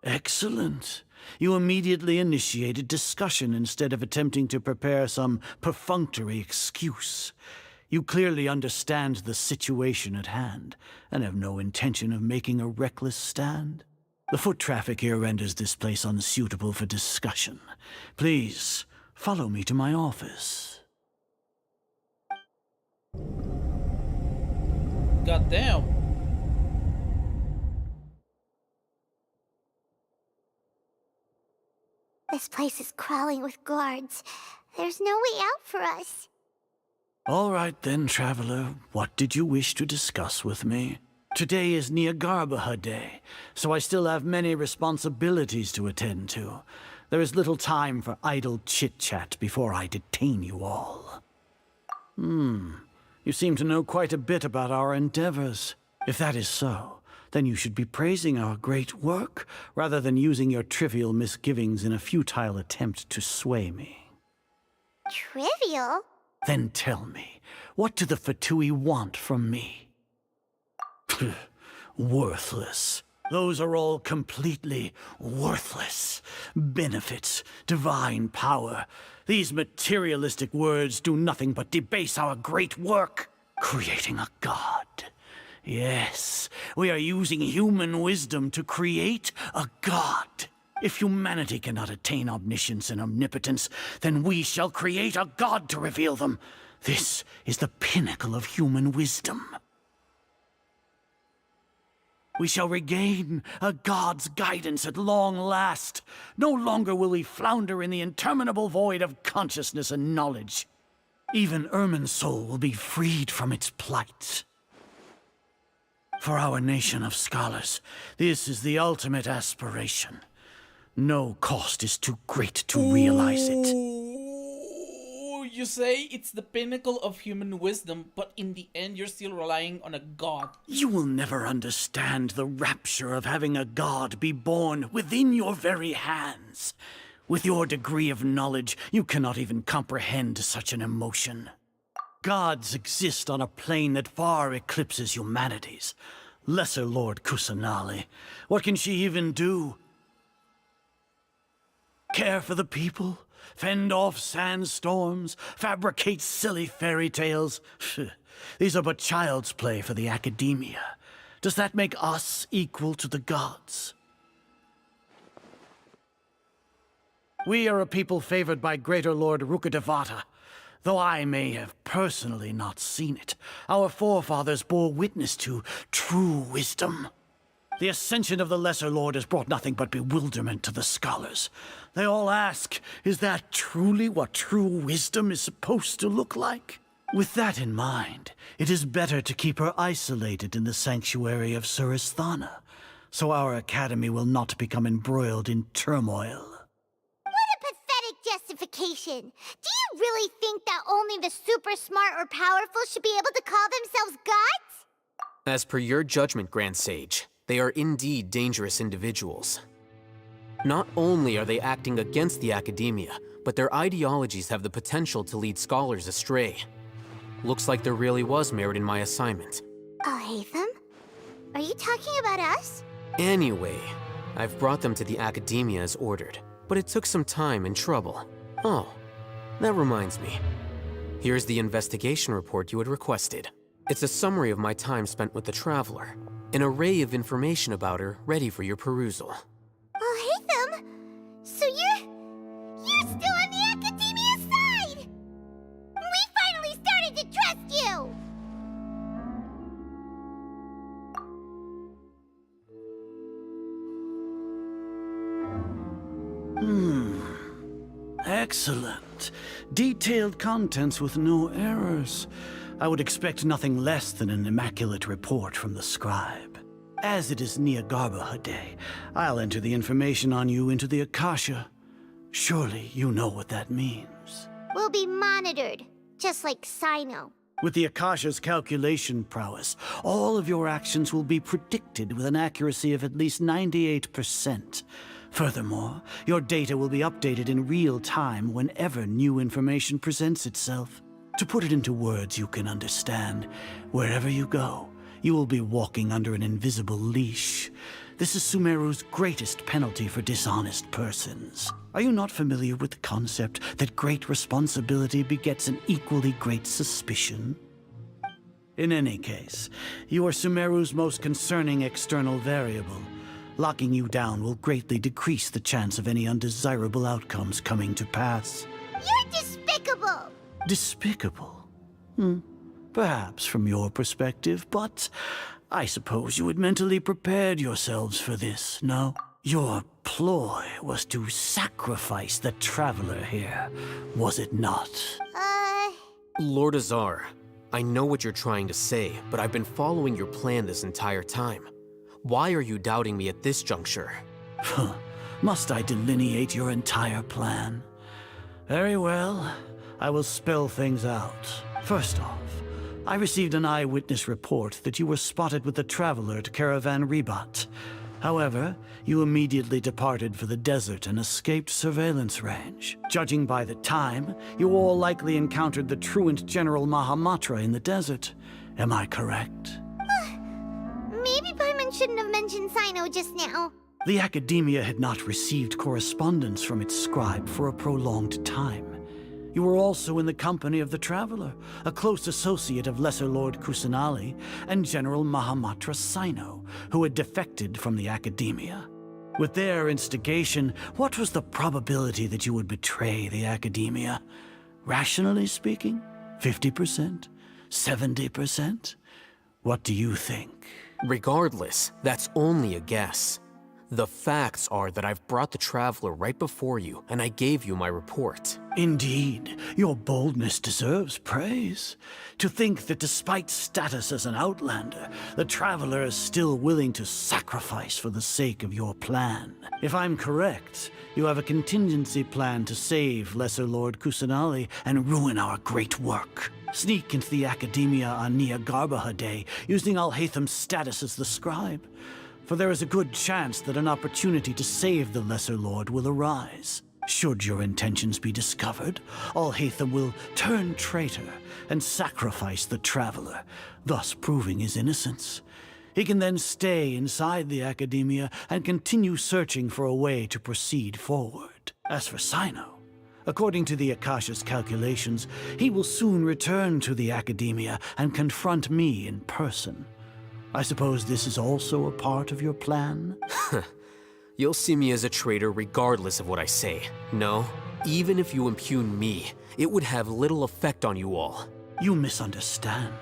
Excellent. You immediately initiated discussion instead of attempting to prepare some perfunctory excuse. You clearly understand the situation at hand, and have no intention of making a reckless stand. The foot traffic here renders this place unsuitable for discussion. Please, follow me to my office. God damn. This place is crawling with guards. There's no way out for us. All right then, Traveler. What did you wish to discuss with me? Today is Nagarbaha Day, so I still have many responsibilities to attend to. There is little time for idle chit-chat before I detain you all. You seem to know quite a bit about our endeavors. If that is so, then you should be praising our great work, rather than using your trivial misgivings in a futile attempt to sway me. Trivial? Then tell me, what do the Fatui want from me? Worthless. Those are all completely worthless. Benefits, divine power. These materialistic words do nothing but debase our great work. Creating a god. Yes, we are using human wisdom to create a god. If humanity cannot attain omniscience and omnipotence, then we shall create a god to reveal them. This is the pinnacle of human wisdom. We shall regain a god's guidance at long last. No longer will we flounder in the interminable void of consciousness and knowledge. Even Ermin's soul will be freed from its plight. For our nation of scholars, this is the ultimate aspiration. No cost is too great to realize it. you say it's the pinnacle of human wisdom, but in the end you're still relying on a god. You will never understand the rapture of having a god be born within your very hands. With your degree of knowledge, you cannot even comprehend such an emotion. Gods exist on a plane that far eclipses humanity's. Lesser Lord Kusanali, what can she even do? Care for the people? Fend off sandstorms? Fabricate silly fairy tales? These are but child's play for the academia. Does that make us equal to the gods? We are a people favored by Greater Lord Rukadevata. Though I may have personally not seen it, our forefathers bore witness to true wisdom. The ascension of the Lesser Lord has brought nothing but bewilderment to the scholars. They all ask, is that truly what true wisdom is supposed to look like? With that in mind, it is better to keep her isolated in the sanctuary of Suristhana, so our academy will not become embroiled in turmoil. Justification. Do you really think that only the super smart or powerful should be able to call themselves gods? As per your judgment, Grand Sage, they are indeed dangerous individuals. Not only are they acting against the academia, but their ideologies have the potential to lead scholars astray. Looks like there really was merit in my assignment. Hatham? Are you talking about us? Anyway, I've brought them to the academia as ordered, but it took some time and trouble. Oh, that reminds me. Here's the investigation report you had requested. It's a summary of my time spent with the Traveler, an array of information about her ready for your perusal. Hatham? So you're still on the academia side! We finally started to trust you! Excellent. Detailed contents with no errors. I would expect nothing less than an immaculate report from the scribe. As it is Nahida Day, I'll enter the information on you into the Akasha. Surely you know what that means. We'll be monitored, just like Sino. With the Akasha's calculation prowess, all of your actions will be predicted with an accuracy of at least 98%. Furthermore, your data will be updated in real time whenever new information presents itself. To put it into words you can understand, wherever you go, you will be walking under an invisible leash. This is Sumeru's greatest penalty for dishonest persons. Are you not familiar with the concept that great responsibility begets an equally great suspicion? In any case, you are Sumeru's most concerning external variable. Locking you down will greatly decrease the chance of any undesirable outcomes coming to pass. You're despicable! Despicable? Perhaps from your perspective, but I suppose you had mentally prepared yourselves for this, no? Your ploy was to sacrifice the Traveler here, was it not? Lord Azar, I know what you're trying to say, but I've been following your plan this entire time. Why are you doubting me at this juncture? Must I delineate your entire plan? Very well. I will spell things out. First off, I received an eyewitness report that you were spotted with the Traveler at Caravan Ribat. However, you immediately departed for the desert and escaped surveillance range. Judging by the time, you all likely encountered the truant General Mahamatra in the desert. Am I correct? Maybe Paimon shouldn't have mentioned Sino just now. The Academia had not received correspondence from its scribe for a prolonged time. You were also in the company of the Traveler, a close associate of Lesser Lord Kusanali and General Mahamatra Sino, who had defected from the Academia. With their instigation, what was the probability that you would betray the Academia? Rationally speaking, 50%? 70%? What do you think? Regardless, that's only a guess. The facts are that I've brought the Traveler right before you, and I gave you my report. Indeed, your boldness deserves praise. To think that despite status as an outlander, the Traveler is still willing to sacrifice for the sake of your plan. If I'm correct, you have a contingency plan to save Lesser Lord Kusanali and ruin our great work. Sneak into the Academia on Niagarbaha Day, using Alhaitham's status as the scribe. For there is a good chance that an opportunity to save the Lesser Lord will arise. Should your intentions be discovered, Alhaitham will turn traitor and sacrifice the Traveler, thus proving his innocence. He can then stay inside the Academia and continue searching for a way to proceed forward. As for Sino, according to the Akasha's calculations, he will soon return to the Academia and confront me in person. I suppose this is also a part of your plan? You'll see me as a traitor regardless of what I say. No, even if you impugn me, it would have little effect on you all. You misunderstand.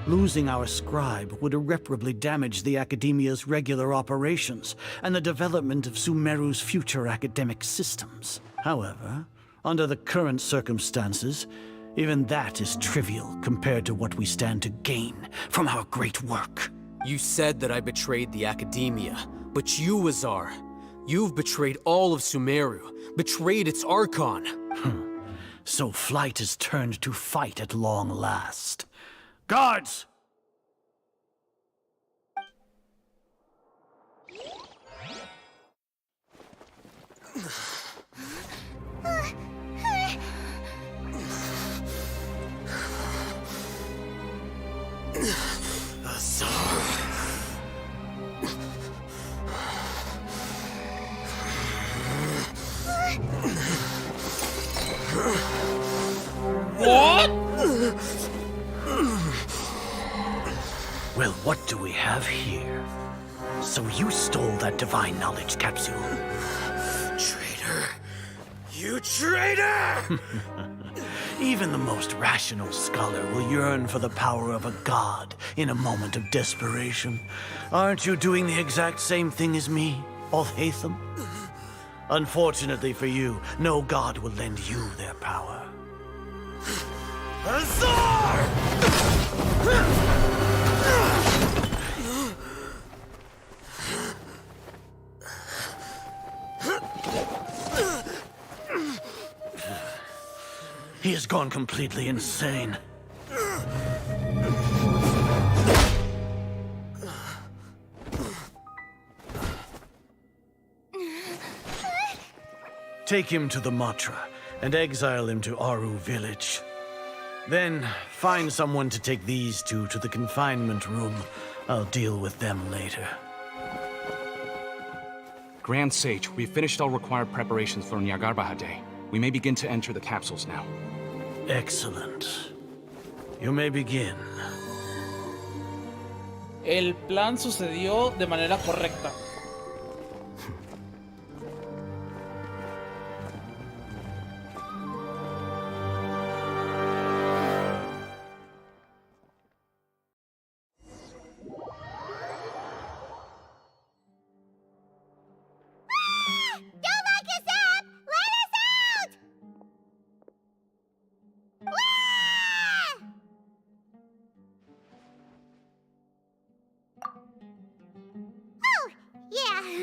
Losing our scribe would irreparably damage the Academia's regular operations and the development of Sumeru's future academic systems. However, under the current circumstances, even that is trivial compared to what we stand to gain from our great work. You said that I betrayed the Academia, but you, Azar, you've betrayed all of Sumeru, betrayed its Archon. So flight has turned to fight at long last. Guards! What? Well, what do we have here? So you stole that divine knowledge capsule. Traitor! You traitor! Even the most rational scholar will yearn for the power of a god in a moment of desperation. Aren't you doing the exact same thing as me, Alhaitham? Unfortunately for you, no god will lend you their power. Azar! He has gone completely insane. Take him to the Matra and exile him to Aru village. Then find someone to take these two to the confinement room. I'll deal with them later. Grand Sage, we've finished all required preparations for Niagarbaha Day. We may begin to enter the capsules now. Excellent. You may begin. El plan sucedió de manera correcta.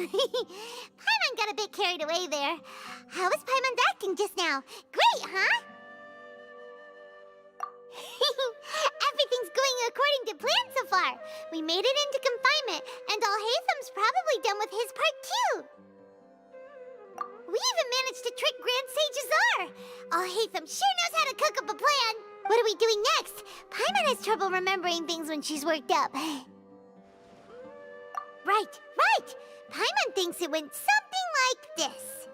Paimon got a bit carried away there. How was Paimon acting just now? Great, huh? Everything's going according to plan so far. We made it into confinement, and Alhaitham's probably done with his part too. We even managed to trick Grand Sage Azar. Alhaitham sure knows how to cook up a plan. What are we doing next? Paimon has trouble remembering things when she's worked up. Right. Paimon thinks it went something like this.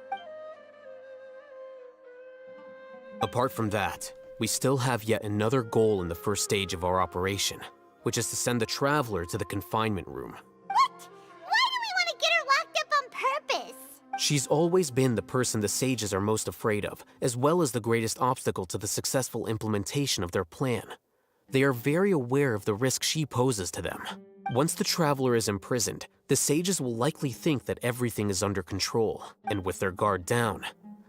Apart from that, we still have yet another goal in the first stage of our operation, which is to send the Traveler to the confinement room. What? Why do we want to get her locked up on purpose? She's always been the person the sages are most afraid of, as well as the greatest obstacle to the successful implementation of their plan. They are very aware of the risk she poses to them. Once the Traveler is imprisoned, the sages will likely think that everything is under control, and with their guard down,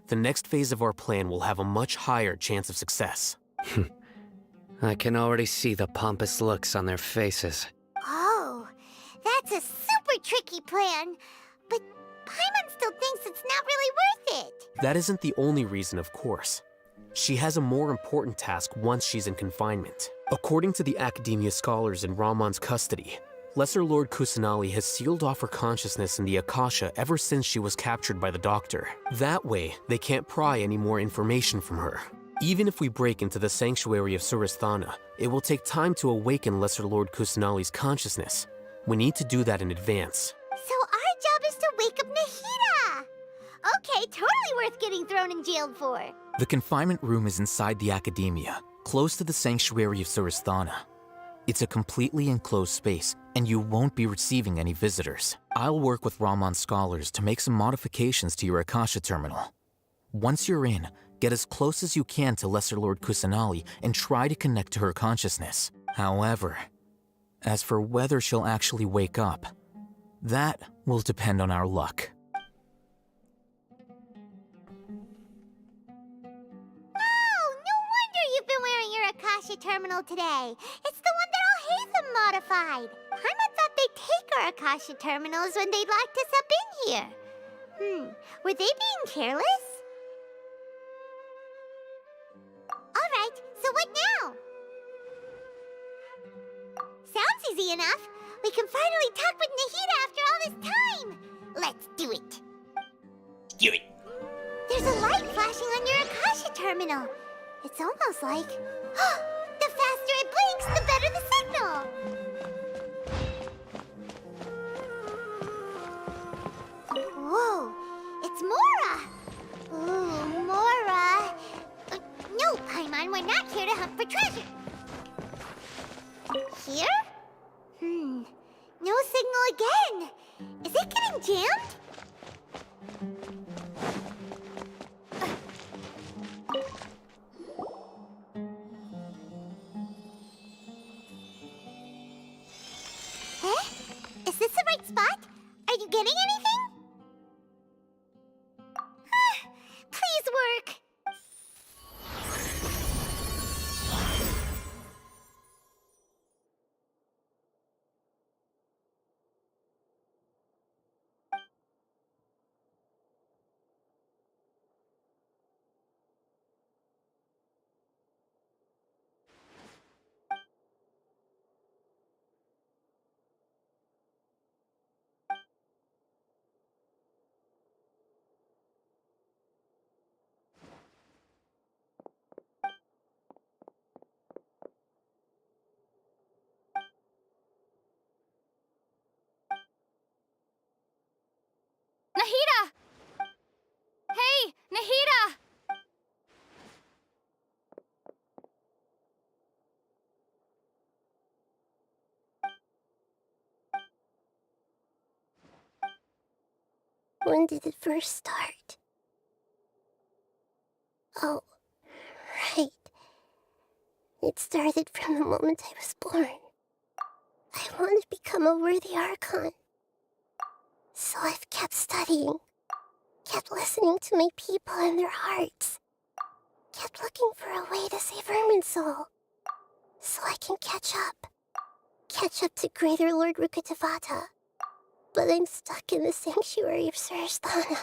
the next phase of our plan will have a much higher chance of success. I can already see the pompous looks on their faces. Oh, that's a super tricky plan. But Paimon still thinks it's not really worth it. That isn't the only reason, of course. She has a more important task once she's in confinement. According to the Academia scholars in Ramon's custody, Lesser Lord Kusanali has sealed off her consciousness in the Akasha ever since she was captured by the Doctor. That way, they can't pry any more information from her. Even if we break into the sanctuary of Surasthana, it will take time to awaken Lesser Lord Kusanali's consciousness. We need to do that in advance. So our job is to wake up Nahida! Okay, totally worth getting thrown in jail for. The confinement room is inside the Academia, close to the sanctuary of Surasthana. It's a completely enclosed space, and you won't be receiving any visitors. I'll work with Ramon's scholars to make some modifications to your Akasha terminal. Once you're in, get as close as you can to Lesser Lord Kusanali and try to connect to her consciousness. However, as for whether she'll actually wake up, that will depend on our luck. Akasha terminal today. It's the one that Al-Haytham modified. Paimon thought they'd take our Akasha terminals when they locked us up in here. Were they being careless? Alright, so what now? Sounds easy enough. We can finally talk with Nahida after all this time. Let's do it. Do it. There's a light flashing on your Akasha terminal. It's almost like... the faster it blinks, the better the signal! Whoa, it's Mora! Ooh, Mora! No, Paimon, we're not here to hunt for treasure. Here? No signal again. Is it getting jammed? Is this the right spot? Are you getting anything? Please work. Nahida! Hey, Nahida! When did it first start? Oh, right. It started from the moment I was born. I wanted to become a worthy Archon. So I've kept studying, kept listening to my people and their hearts, kept looking for a way to save Irminsul, so I can catch up to Greater Lord Rukkhadevata. But I'm stuck in the sanctuary of Surasthana.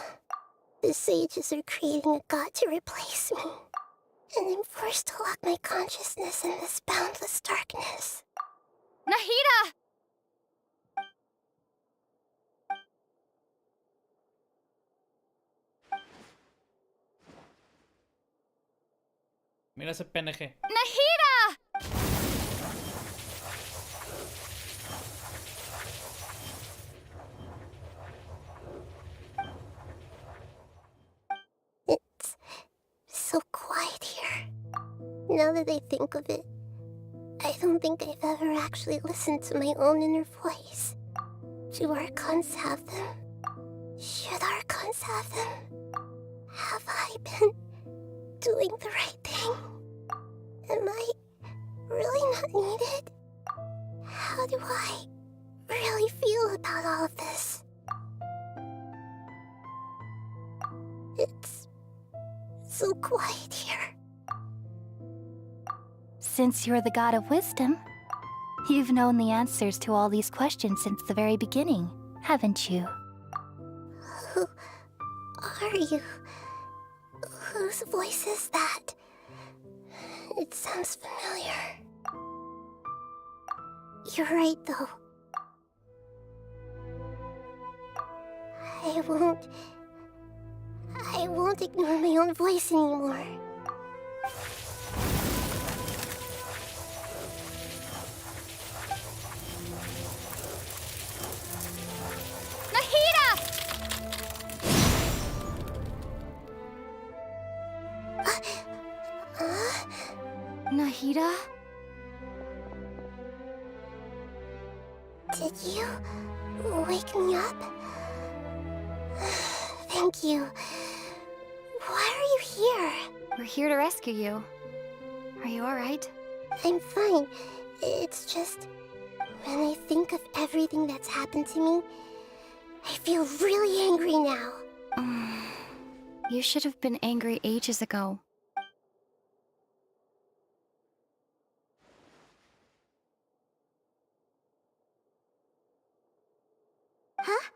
The sages are creating a god to replace me, and I'm forced to lock my consciousness in this boundless darkness. Nahida! Mira ese PNG. Nahida! It's so quiet here. Now that I think of it, I don't think I've ever actually listened to my own inner voice. Do Archons have them? Should Archons have them? Have I been doing the right thing? Am I really not needed? How do I really feel about all of this. It's so quiet here. Since you're the god of wisdom, you've known the answers to all these questions since the very beginning, haven't you? Who are you? Whose voice is that? It sounds familiar. You're right, though. I won't ignore my own voice anymore. Nahida! Nahida? Did you wake me up? Thank you. Why are you here? We're here to rescue you. Are you alright? I'm fine. It's just, when I think of everything that's happened to me, I feel really angry now. You should have been angry ages ago. Huh?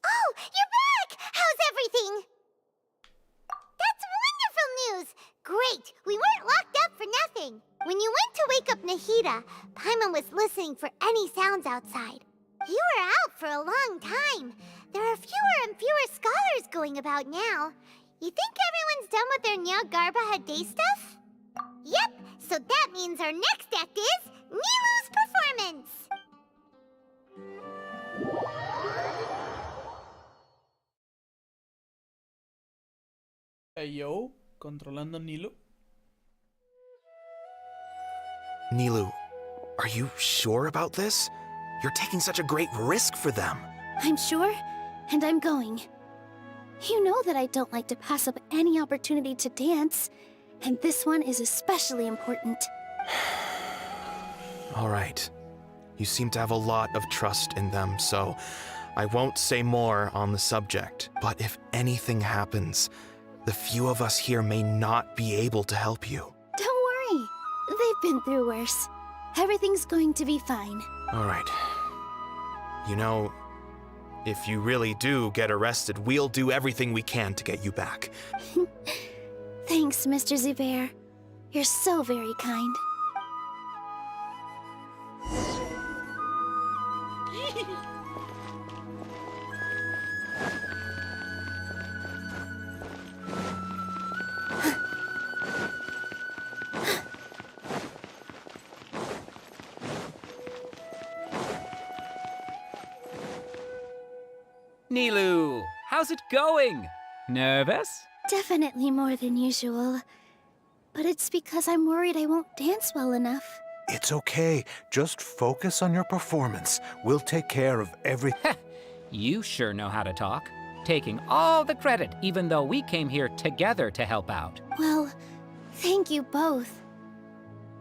Oh, you're back! How's everything? That's wonderful news! Great! We weren't locked up for nothing. When you went to wake up Nahida, Paimon was listening for any sounds outside. You were out for a long time. There are fewer and fewer scholars going about now. You think everyone's done with their Nyagarbaha Day stuff? Yep, so that means our next act is Nilu's performance! Hey yo, controlando Nilu. Nilu, are you sure about this? You're taking such a great risk for them. I'm sure, and I'm going. You know that I don't like to pass up any opportunity to dance, and this one is especially important. All right. You seem to have a lot of trust in them, so I won't say more on the subject. But if anything happens, the few of us here may not be able to help you. Don't worry. They've been through worse. Everything's going to be fine. All right. You know, if you really do get arrested, we'll do everything we can to get you back. Thanks, Mr. Zubair. You're so very kind. Nilu, how's it going? Nervous? Definitely more than usual. But it's because I'm worried I won't dance well enough. It's okay. Just focus on your performance. We'll take care of everything. You sure know how to talk. Taking all the credit, even though we came here together to help out. Well, thank you both.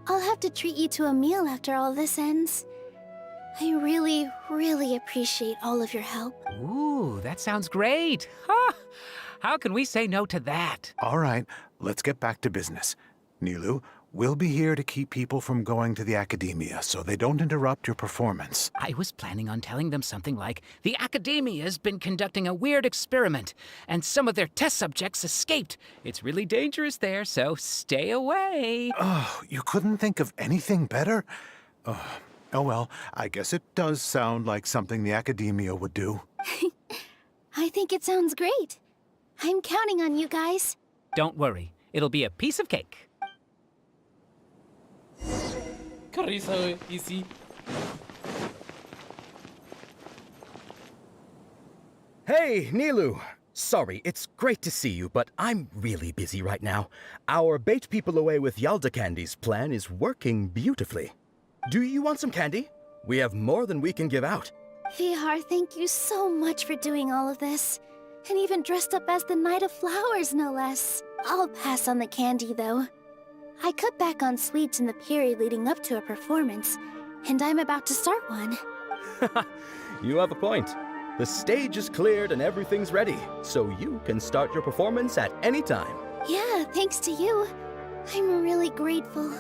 I'll have to treat you to a meal after all this ends. I really, really appreciate all of your help. Ooh, that sounds great. Ha! How can we say no to that? All right, let's get back to business. Nilu, we'll be here to keep people from going to the academia so they don't interrupt your performance. I was planning on telling them something like, the academia's been conducting a weird experiment, and some of their test subjects escaped. It's really dangerous there, so stay away. Oh, you couldn't think of anything better? Oh well, I guess it does sound like something the academia would do. I think it sounds great. I'm counting on you guys. Don't worry, it'll be a piece of cake. Qué risa, güey. Y sí. Hey, Nilu! Sorry, it's great to see you, but I'm really busy right now. Our Bait People Away with Yalda Candies plan is working beautifully. Do you want some candy? We have more than we can give out. Vihar, thank you so much for doing all of this. And even dressed up as the Knight of Flowers, no less. I'll pass on the candy, though. I cut back on sweets in the period leading up to a performance, and I'm about to start one. You have a point. The stage is cleared and everything's ready, so you can start your performance at any time. Yeah, thanks to you. I'm really grateful.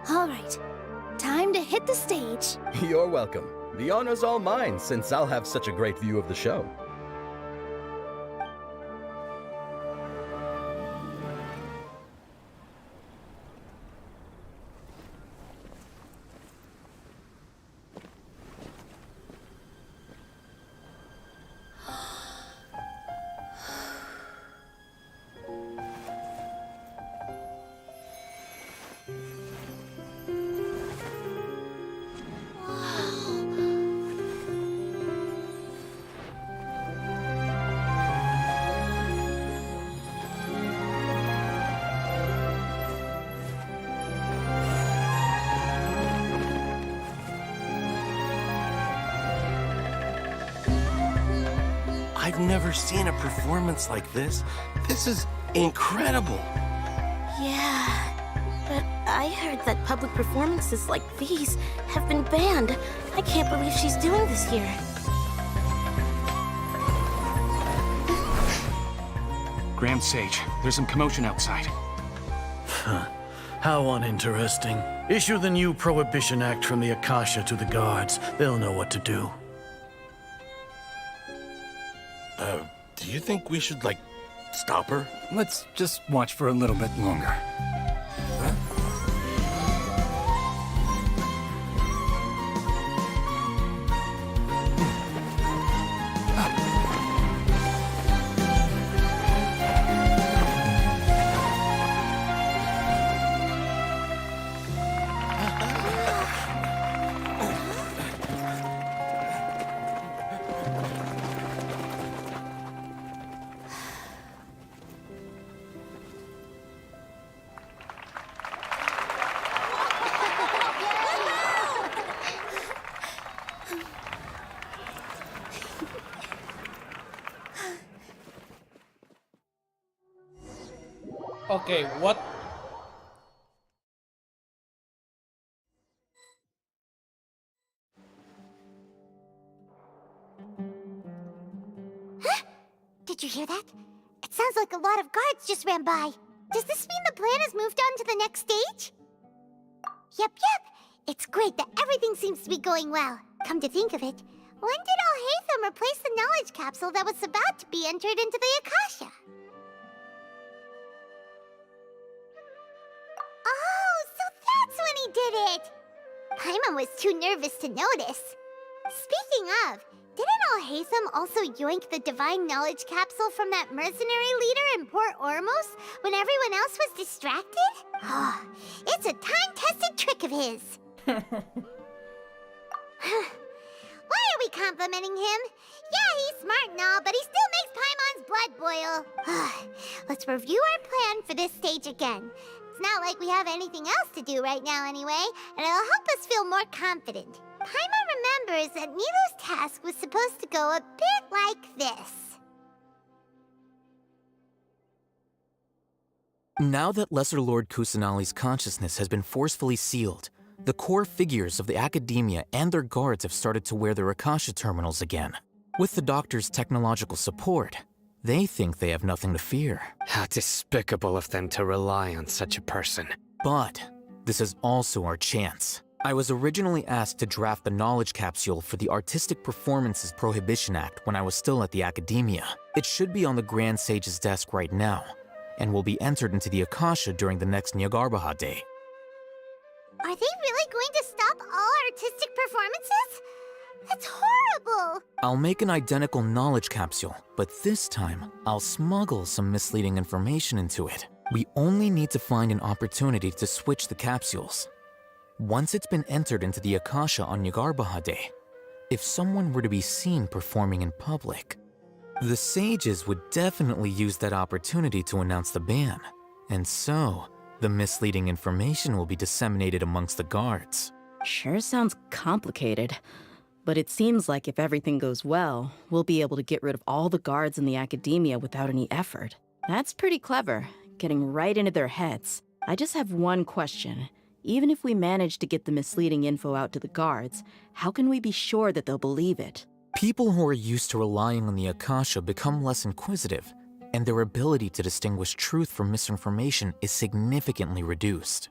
All right, time to hit the stage. You're welcome. The honor's all mine, since I'll have such a great view of the show. I've never seen a performance like this. This is incredible. Yeah, but I heard that public performances like these have been banned. I can't believe she's doing this here. Grand Sage, there's some commotion outside. How uninteresting. Issue the new Prohibition Act from the Akasha to the guards. They'll know what to do. Do you think we should, like, stop her? Let's just watch for a little bit longer. Okay, what? Did you hear that? It sounds like a lot of guards just ran by. Does this mean the plan has moved on to the next stage? Yep. It's great that everything seems to be going well. Come to think of it, when did Alhaitham replace the knowledge capsule that was about to be entered into the Akasha? Oh, so that's when he did it! Paimon was too nervous to notice. Speaking of, didn't Alhaitham also yoink the divine knowledge capsule from that mercenary leader in Port Ormos when everyone else was distracted? Oh, it's a time-tested trick of his. Why are we complimenting him? Yeah, he's smart and all, but he still makes Paimon's blood boil. Let's review our plan for this stage again. It's not like we have anything else to do right now anyway, and it'll help us feel more confident. Paimon remembers that Nilu's task was supposed to go a bit like this. Now that Lesser Lord Kusanali's consciousness has been forcefully sealed, the core figures of the Academia and their guards have started to wear their Akasha terminals again. With the Doctor's technological support, they think they have nothing to fear. How despicable of them to rely on such a person. But this is also our chance. I was originally asked to draft the knowledge capsule for the Artistic Performances Prohibition Act when I was still at the Academia. It should be on the Grand Sage's desk right now, and will be entered into the Akasha during the next Nyagarbaha Day. Are they really going to stop all artistic performances? That's horrible! I'll make an identical knowledge capsule, but this time, I'll smuggle some misleading information into it. We only need to find an opportunity to switch the capsules. Once it's been entered into the Akasha on Nyagarbaha Day, if someone were to be seen performing in public, the sages would definitely use that opportunity to announce the ban, and so the misleading information will be disseminated amongst the guards. Sure sounds complicated, but it seems like if everything goes well, we'll be able to get rid of all the guards in the Academia without any effort. That's pretty clever, getting right into their heads. I just have one question. Even if we manage to get the misleading info out to the guards, how can we be sure that they'll believe it? People who are used to relying on the Akasha become less inquisitive, and their ability to distinguish truth from misinformation is significantly reduced.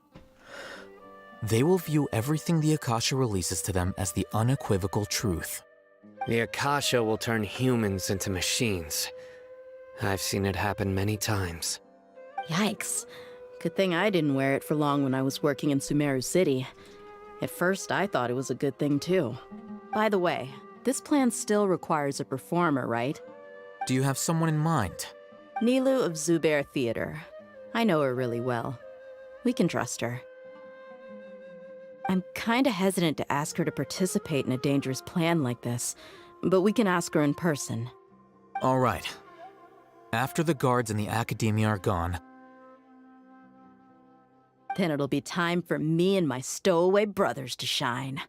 They will view everything the Akasha releases to them as the unequivocal truth. The Akasha will turn humans into machines. I've seen it happen many times. Yikes. Good thing I didn't wear it for long when I was working in Sumeru City. At first, I thought it was a good thing too. By the way, this plan still requires a performer, right? Do you have someone in mind? Nilu of Zubair Theater. I know her really well. We can trust her. I'm kinda hesitant to ask her to participate in a dangerous plan like this, but we can ask her in person. All right. After the guards and the Academia are gone, then it'll be time for me and my stowaway brothers to shine.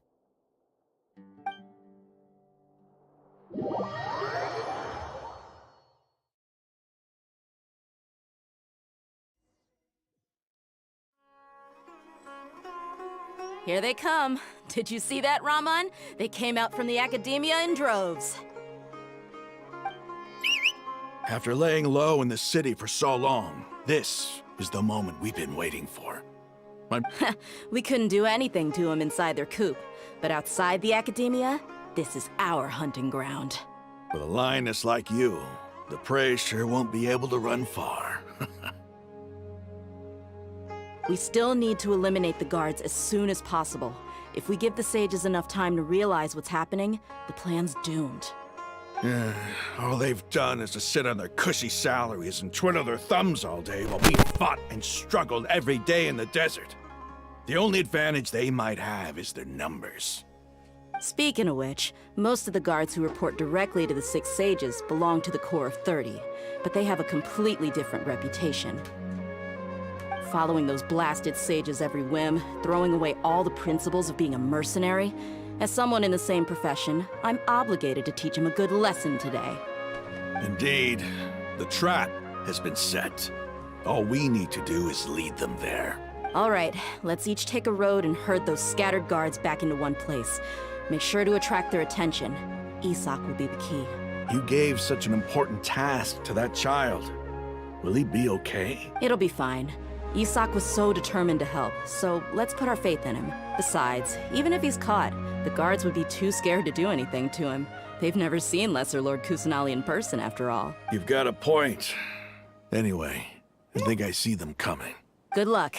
Here they come. Did you see that, Raman? They came out from the Academia in droves. After laying low in the city for so long, this is the moment we've been waiting for. We couldn't do anything to them inside their coop, but outside the Academia, this is our hunting ground. With a lioness like you, the prey sure won't be able to run far. We still need to eliminate the guards as soon as possible. If we give the sages enough time to realize what's happening, the plan's doomed. All they've done is to sit on their cushy salaries and twiddle their thumbs all day while we fought and struggled every day in the desert. The only advantage they might have is their numbers. Speaking of which, most of the guards who report directly to the Six Sages belong to the Corps of 30, but they have a completely different reputation. Following those blasted sages every whim, throwing away all the principles of being a mercenary. As someone in the same profession, I'm obligated to teach them a good lesson today. Indeed, the trap has been set. All we need to do is lead them there. All right, let's each take a road and herd those scattered guards back into one place. Make sure to attract their attention. Isak will be the key. You gave such an important task to that child. Will he be okay? It'll be fine. Isak was so determined to help, so let's put our faith in him. Besides, even if he's caught, the guards would be too scared to do anything to him. They've never seen Lesser Lord Kusanali in person, after all. You've got a point. Anyway, I think I see them coming. Good luck.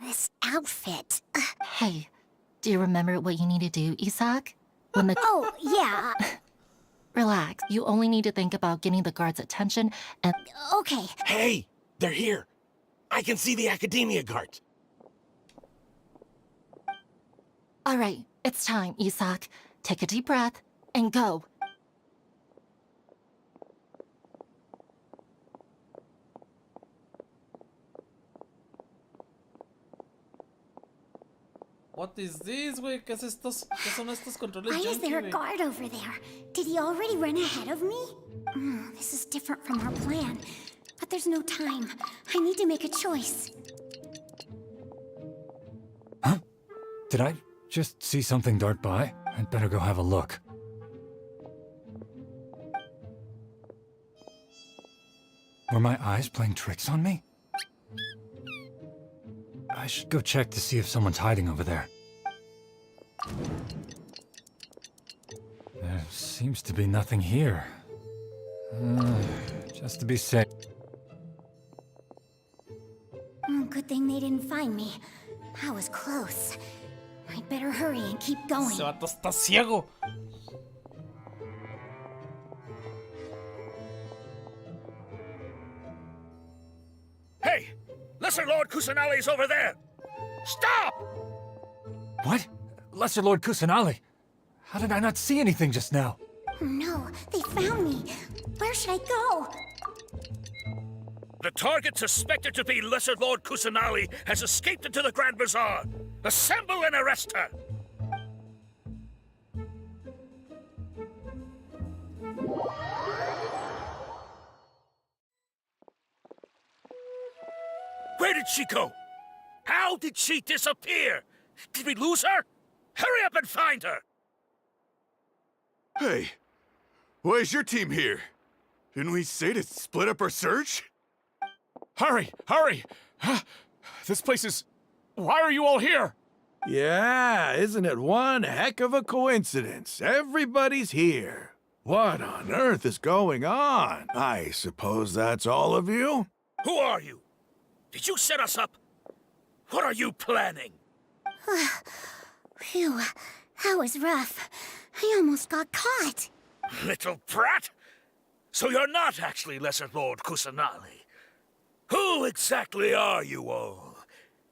This outfit. Hey, do you remember what you need to do, Isak? When the— Oh, yeah. Relax. You only need to think about getting the guards' attention and— Okay. Hey! They're here! I can see the Academia guards! All right, it's time, Isak. Take a deep breath and go. What is this, güey? ¿Qué es estos? ¿Qué son estos controles Why is junky, there a güey? guard over there? Did he already run ahead of me? This is different from our plan. But there's no time. I need to make a choice. Huh? Did I just see something dart by? I'd better go have a look. Were my eyes playing tricks on me? I should go check to see if someone's hiding over there. There seems to be nothing here. Just to be safe. Good thing they didn't find me. That was close. I'd better hurry and keep going. Ese vato está ciego. Hey! Lesser Lord Kusanali's over there! Stop! What? Lesser Lord Kusanali? How did I not see anything just now? Oh no, they found me. Where should I go? The target suspected to be Lesser Lord Kusanali has escaped into the Grand Bazaar. Assemble and arrest her! Where did she go? How did she disappear? Did we lose her? Hurry up and find her! Hey, why is your team here? Didn't we say to split up our search? Hurry! Hurry! This place is... Why are you all here? Yeah, isn't it one heck of a coincidence? Everybody's here. What on earth is going on? I suppose that's all of you? Who are you? Did you set us up? What are you planning? Phew, that was rough. I almost got caught. Little brat! So you're not actually Lesser Lord Kusanali. Who exactly are you all?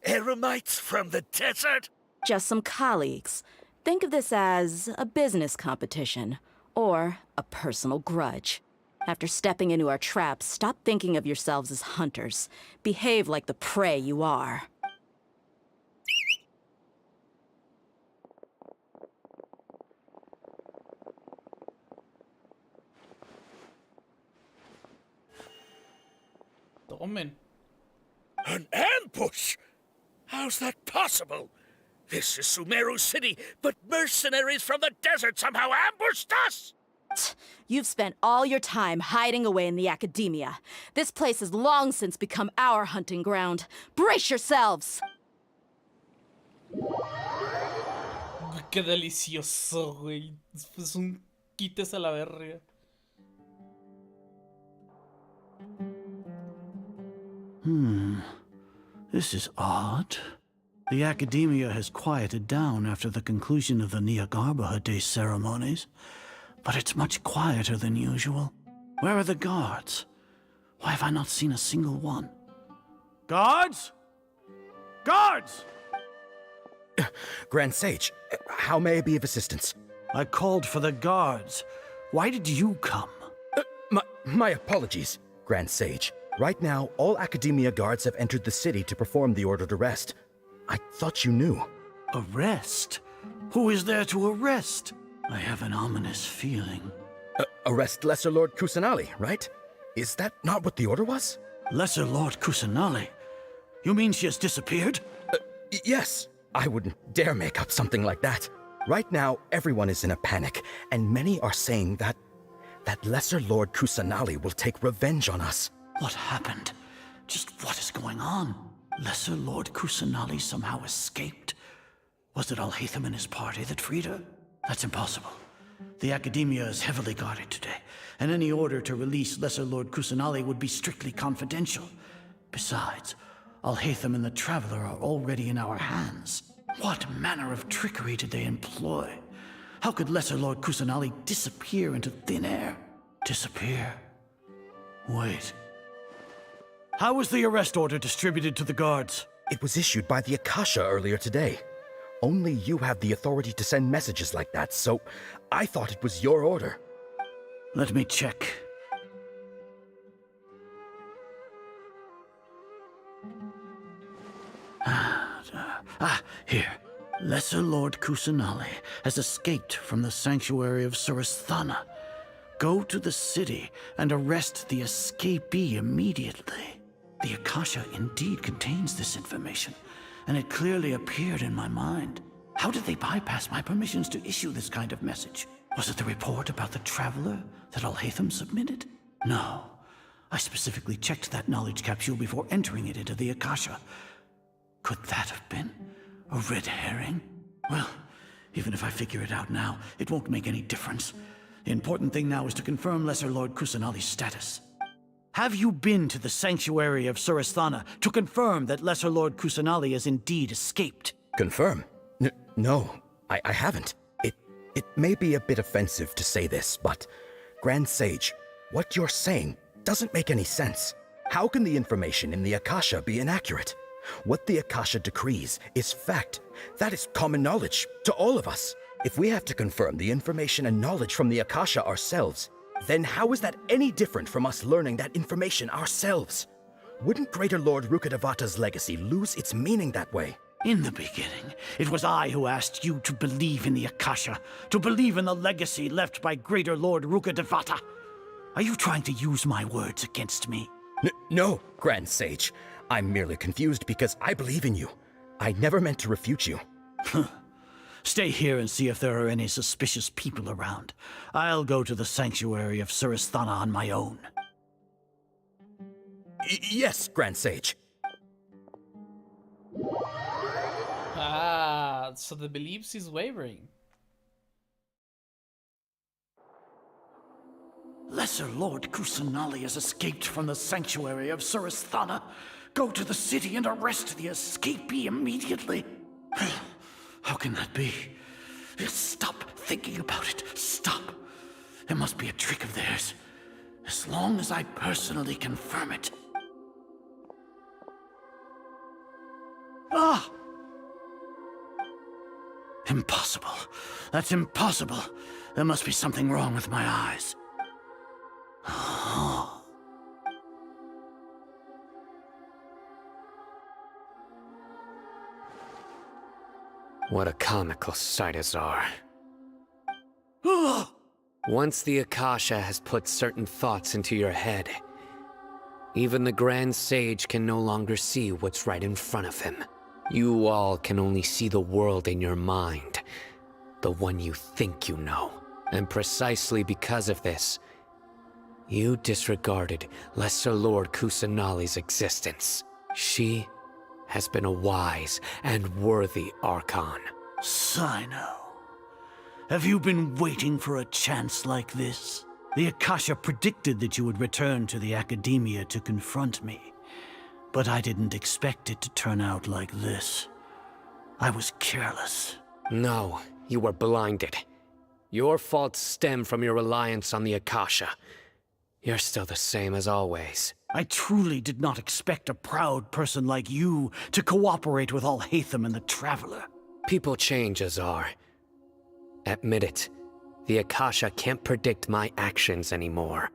Eremites from the desert? Just some colleagues. Think of this as a business competition, or a personal grudge. After stepping into our traps, stop thinking of yourselves as hunters. Behave like the prey you are. Tomen. An ambush? How's that possible? This is Sumeru City, but mercenaries from the desert somehow ambushed us! You've spent all your time hiding away in the academia. This place has long since become our hunting ground. Brace yourselves! Qué delicioso, güey. Es un quites a la verga. This is odd. The academia has quieted down after the conclusion of the Nahida Day ceremonies, but it's much quieter than usual. Where are the guards? Why have I not seen a single one? Guards? Guards! Grand Sage, how may I be of assistance? I called for the guards. Why did you come? My apologies, Grand Sage. Right now, all Academia guards have entered the city to perform the ordered arrest. I thought you knew. Arrest? Who is there to arrest? I have an ominous feeling. Arrest Lesser Lord Kusanali, right? Is that not what the order was? Lesser Lord Kusanali? You mean she has disappeared? Yes. I wouldn't dare make up something like that. Right now, everyone is in a panic, and many are saying that Lesser Lord Kusanali will take revenge on us. What happened? Just what is going on? Lesser Lord Kusanali somehow escaped? Was it Alhaitham and his party that freed her? That's impossible. The Academia is heavily guarded today, and any order to release Lesser Lord Kusanali would be strictly confidential. Besides, Alhaitham and the Traveler are already in our hands. What manner of trickery did they employ? How could Lesser Lord Kusanali disappear into thin air? Disappear? Wait. How was the arrest order distributed to the guards? It was issued by the Akasha earlier today. Only you have the authority to send messages like that, so I thought it was your order. Let me check. Here. Lesser Lord Kusanali has escaped from the sanctuary of Surasthana. Go to the city and arrest the escapee immediately. The Akasha indeed contains this information, and it clearly appeared in my mind. How did they bypass my permissions to issue this kind of message? Was it the report about the Traveler that Alhaitham submitted? No. I specifically checked that knowledge capsule before entering it into the Akasha. Could that have been a red herring? Well, even if I figure it out now, it won't make any difference. The important thing now is to confirm Lesser Lord Kusanali's status. Have you been to the sanctuary of Surasthana to confirm that Lesser Lord Kusanali has indeed escaped? Confirm? No, I haven't. It may be a bit offensive to say this, but Grand Sage, what you're saying doesn't make any sense. How can the information in the Akasha be inaccurate? What the Akasha decrees is fact. That is common knowledge to all of us. If we have to confirm the information and knowledge from the Akasha ourselves, then how is that any different from us learning that information ourselves? Wouldn't Greater Lord Rukkhadevata's legacy lose its meaning that way? In the beginning, it was I who asked you to believe in the Akasha, to believe in the legacy left by Greater Lord Rukkhadevata. Are you trying to use my words against me? No, Grand Sage. I'm merely confused because I believe in you. I never meant to refute you. Stay here and see if there are any suspicious people around. I'll go to the sanctuary of Surasthana on my own. Yes, Grand Sage. Ah, so the beliefs is wavering. Lesser Lord Kusanali has escaped from the sanctuary of Surasthana. Go to the city and arrest the escapee immediately. How can that be? Stop thinking about it. Stop. It must be a trick of theirs. As long as I personally confirm it. Ah! Impossible. That's impossible. There must be something wrong with my eyes. What a comical sight, Azar. Once the Akasha has put certain thoughts into your head, even the Grand Sage can no longer see what's right in front of him. You all can only see the world in your mind, the one you think you know. And precisely because of this, you disregarded Lesser Lord Kusanali's existence. She has been a wise and worthy Archon. Sino, have you been waiting for a chance like this? The Akasha predicted that you would return to the Academia to confront me. But I didn't expect it to turn out like this. I was careless. No, you were blinded. Your faults stem from your reliance on the Akasha. You're still the same as always. I truly did not expect a proud person like you to cooperate with Alhaitham and the Traveler. People change, Azar. Admit it. The Akasha can't predict my actions anymore.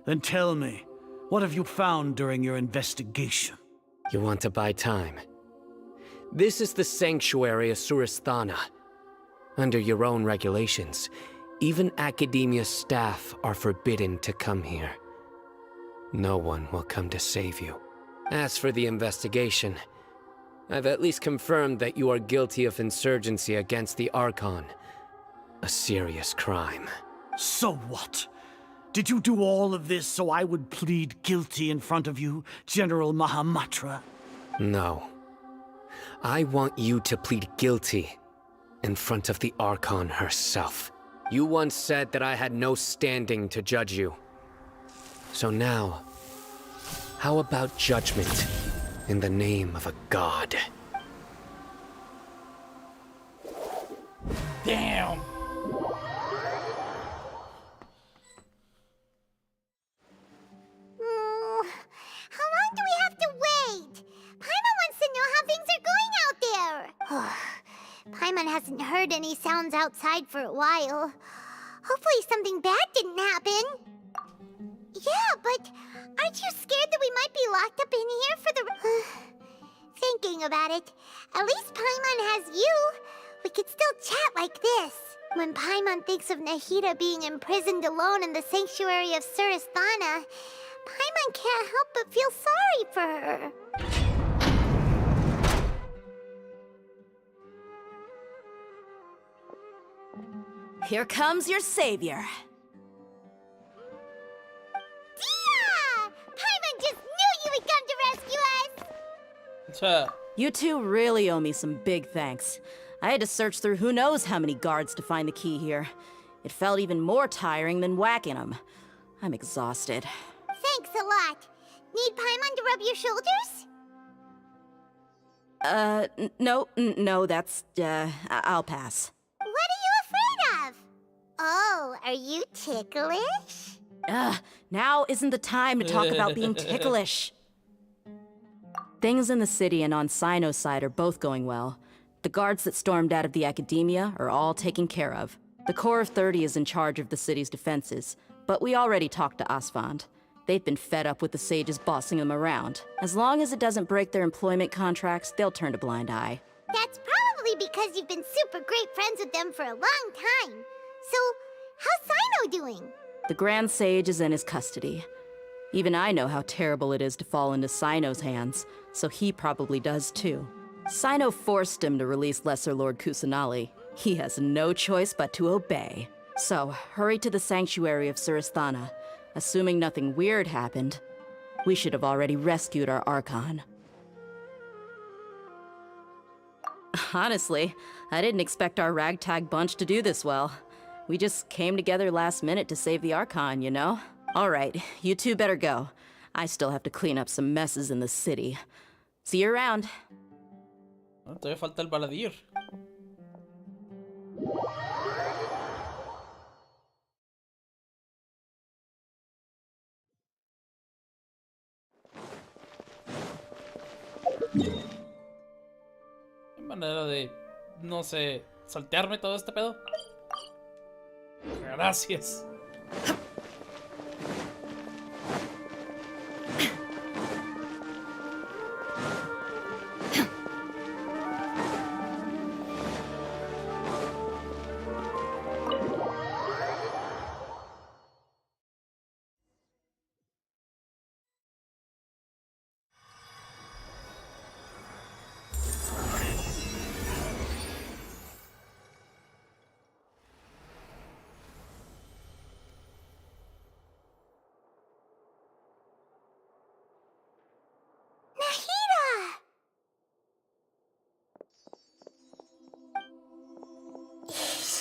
Then tell me, what have you found during your investigation? You want to buy time? This is the sanctuary of Surasthana. Under your own regulations, even Academia staff are forbidden to come here. No one will come to save you. As for the investigation, I've at least confirmed that you are guilty of insurgency against the Archon. A serious crime. So what? Did you do all of this so I would plead guilty in front of you, General Mahamatra? No. I want you to plead guilty in front of the Archon herself. You once said that I had no standing to judge you. So now, how about judgment in the name of a god? Damn! How long do we have to wait? Paimon wants to know how things are going out there. Paimon hasn't heard any sounds outside for a while. Hopefully something bad didn't happen. Yeah, but aren't you scared that we might be locked up in here for the... Thinking about it, at least Paimon has you. We could still chat like this. When Paimon thinks of Nahida being imprisoned alone in the sanctuary of Surasthana, Paimon can't help but feel sorry for her. Here comes your savior. Dia! Paimon just knew you would come to rescue us! You two really owe me some big thanks. I had to search through who knows how many guards to find the key here. It felt even more tiring than whacking them. I'm exhausted. Thanks a lot. Need Paimon to rub your shoulders? No, that's, I'll pass. What are you afraid of? Oh, are you ticklish? Now isn't the time to talk about being ticklish. Things in the city and on Sino's side are both going well. The guards that stormed out of the Academia are all taken care of. The Corps of 30 is in charge of the city's defenses, but we already talked to Asfand. They've been fed up with the sages bossing them around. As long as it doesn't break their employment contracts, they'll turn a blind eye. That's probably because you've been super great friends with them for a long time. So, how's Sino doing? The Grand Sage is in his custody. Even I know how terrible it is to fall into Sino's hands, so he probably does too. Sino forced him to release Lesser Lord Kusanali. He has no choice but to obey. So, hurry to the sanctuary of Surasthana. Assuming nothing weird happened, we should have already rescued our Archon. Honestly, I didn't expect our ragtag bunch to do this well. We just came together last minute to save the Archon, you know? Alright, you two better go. I still have to clean up some messes in the city. See you around. Todavía falta el baladír. ¿Hay manera de, no sé, saltearme todo este pedo? Gracias.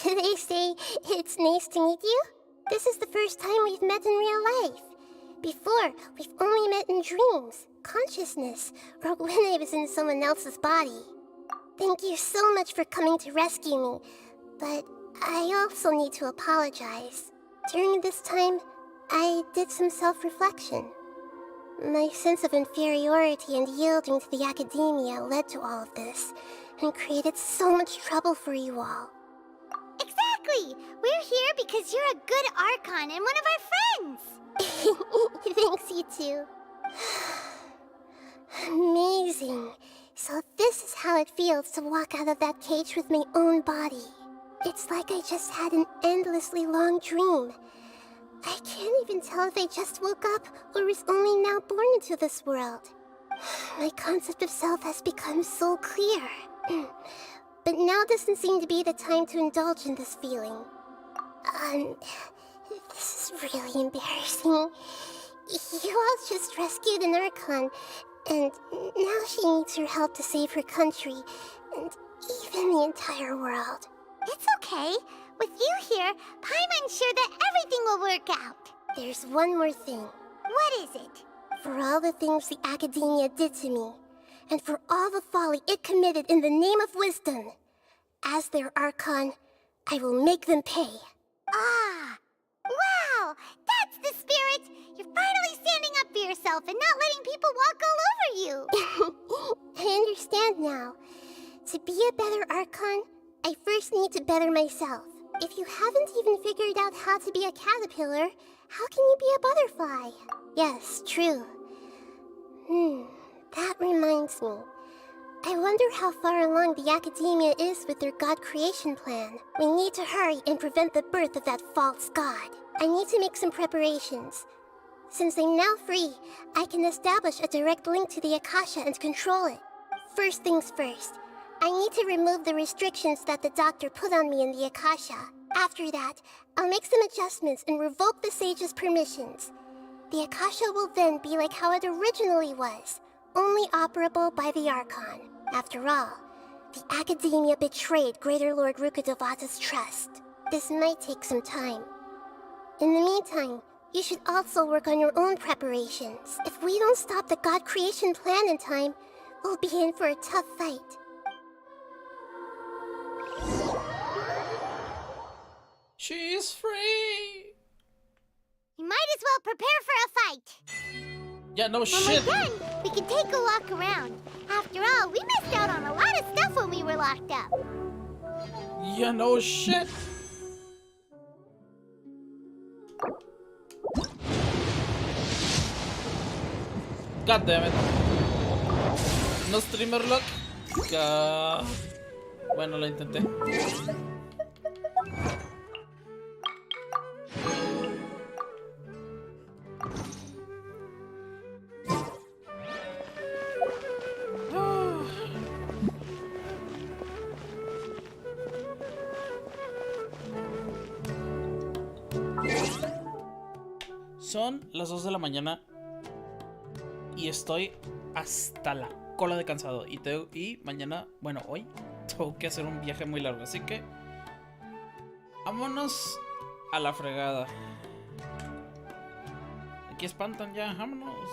Should I say it's nice to meet you? This is the first time we've met in real life. Before, we've only met in dreams, consciousness, or when I was in someone else's body. Thank you so much for coming to rescue me, but I also need to apologize. During this time, I did some self-reflection. My sense of inferiority and yielding to the academia led to all of this, and created so much trouble for you all. Exactly! We're here because you're a good Archon and one of our friends! Thanks, you two. Amazing. So this is how it feels to walk out of that cage with my own body. It's like I just had an endlessly long dream. I can't even tell if I just woke up or was only now born into this world. My concept of self has become so clear. But now doesn't seem to be the time to indulge in this feeling. This is really embarrassing. You all just rescued an Archon, and now she needs your help to save her country, and even the entire world. It's okay. With you here, Paimon's sure that everything will work out. There's one more thing. What is it? For all the things the Academia did to me, and for all the folly it committed in the name of wisdom, as their Archon, I will make them pay. Ah! Wow! That's the spirit! You're finally standing up for yourself and not letting people walk all over you! I understand now. To be a better Archon, I first need to better myself. If you haven't even figured out how to be a caterpillar, how can you be a butterfly? Yes, true. That reminds me. I wonder how far along the Academia is with their god creation plan. We need to hurry and prevent the birth of that false god. I need to make some preparations. Since I'm now free, I can establish a direct link to the Akasha and control it. First things first, I need to remove the restrictions that the doctor put on me in the Akasha. After that, I'll make some adjustments and revoke the sage's permissions. The Akasha will then be like how it originally was, only operable by the Archon. After all, the Academia betrayed Greater Lord Rukkhadevata's trust. This might take some time. In the meantime, you should also work on your own preparations. If we don't stop the god creation plan in time, we'll be in for a tough fight. She's free! You might as well prepare for a fight. Yeah, no when shit. When we're done, we can take a walk around. After all, we missed out on a lot of stuff when we were locked up. Yeah, no shit. God damn it. No streamer lock. Bueno, lo intenté. Son las 2 de la mañana y estoy hasta la cola de cansado. Y mañana, bueno, hoy tengo que hacer un viaje muy largo. Así que vámonos a la fregada. Aquí espantan ya, vámonos.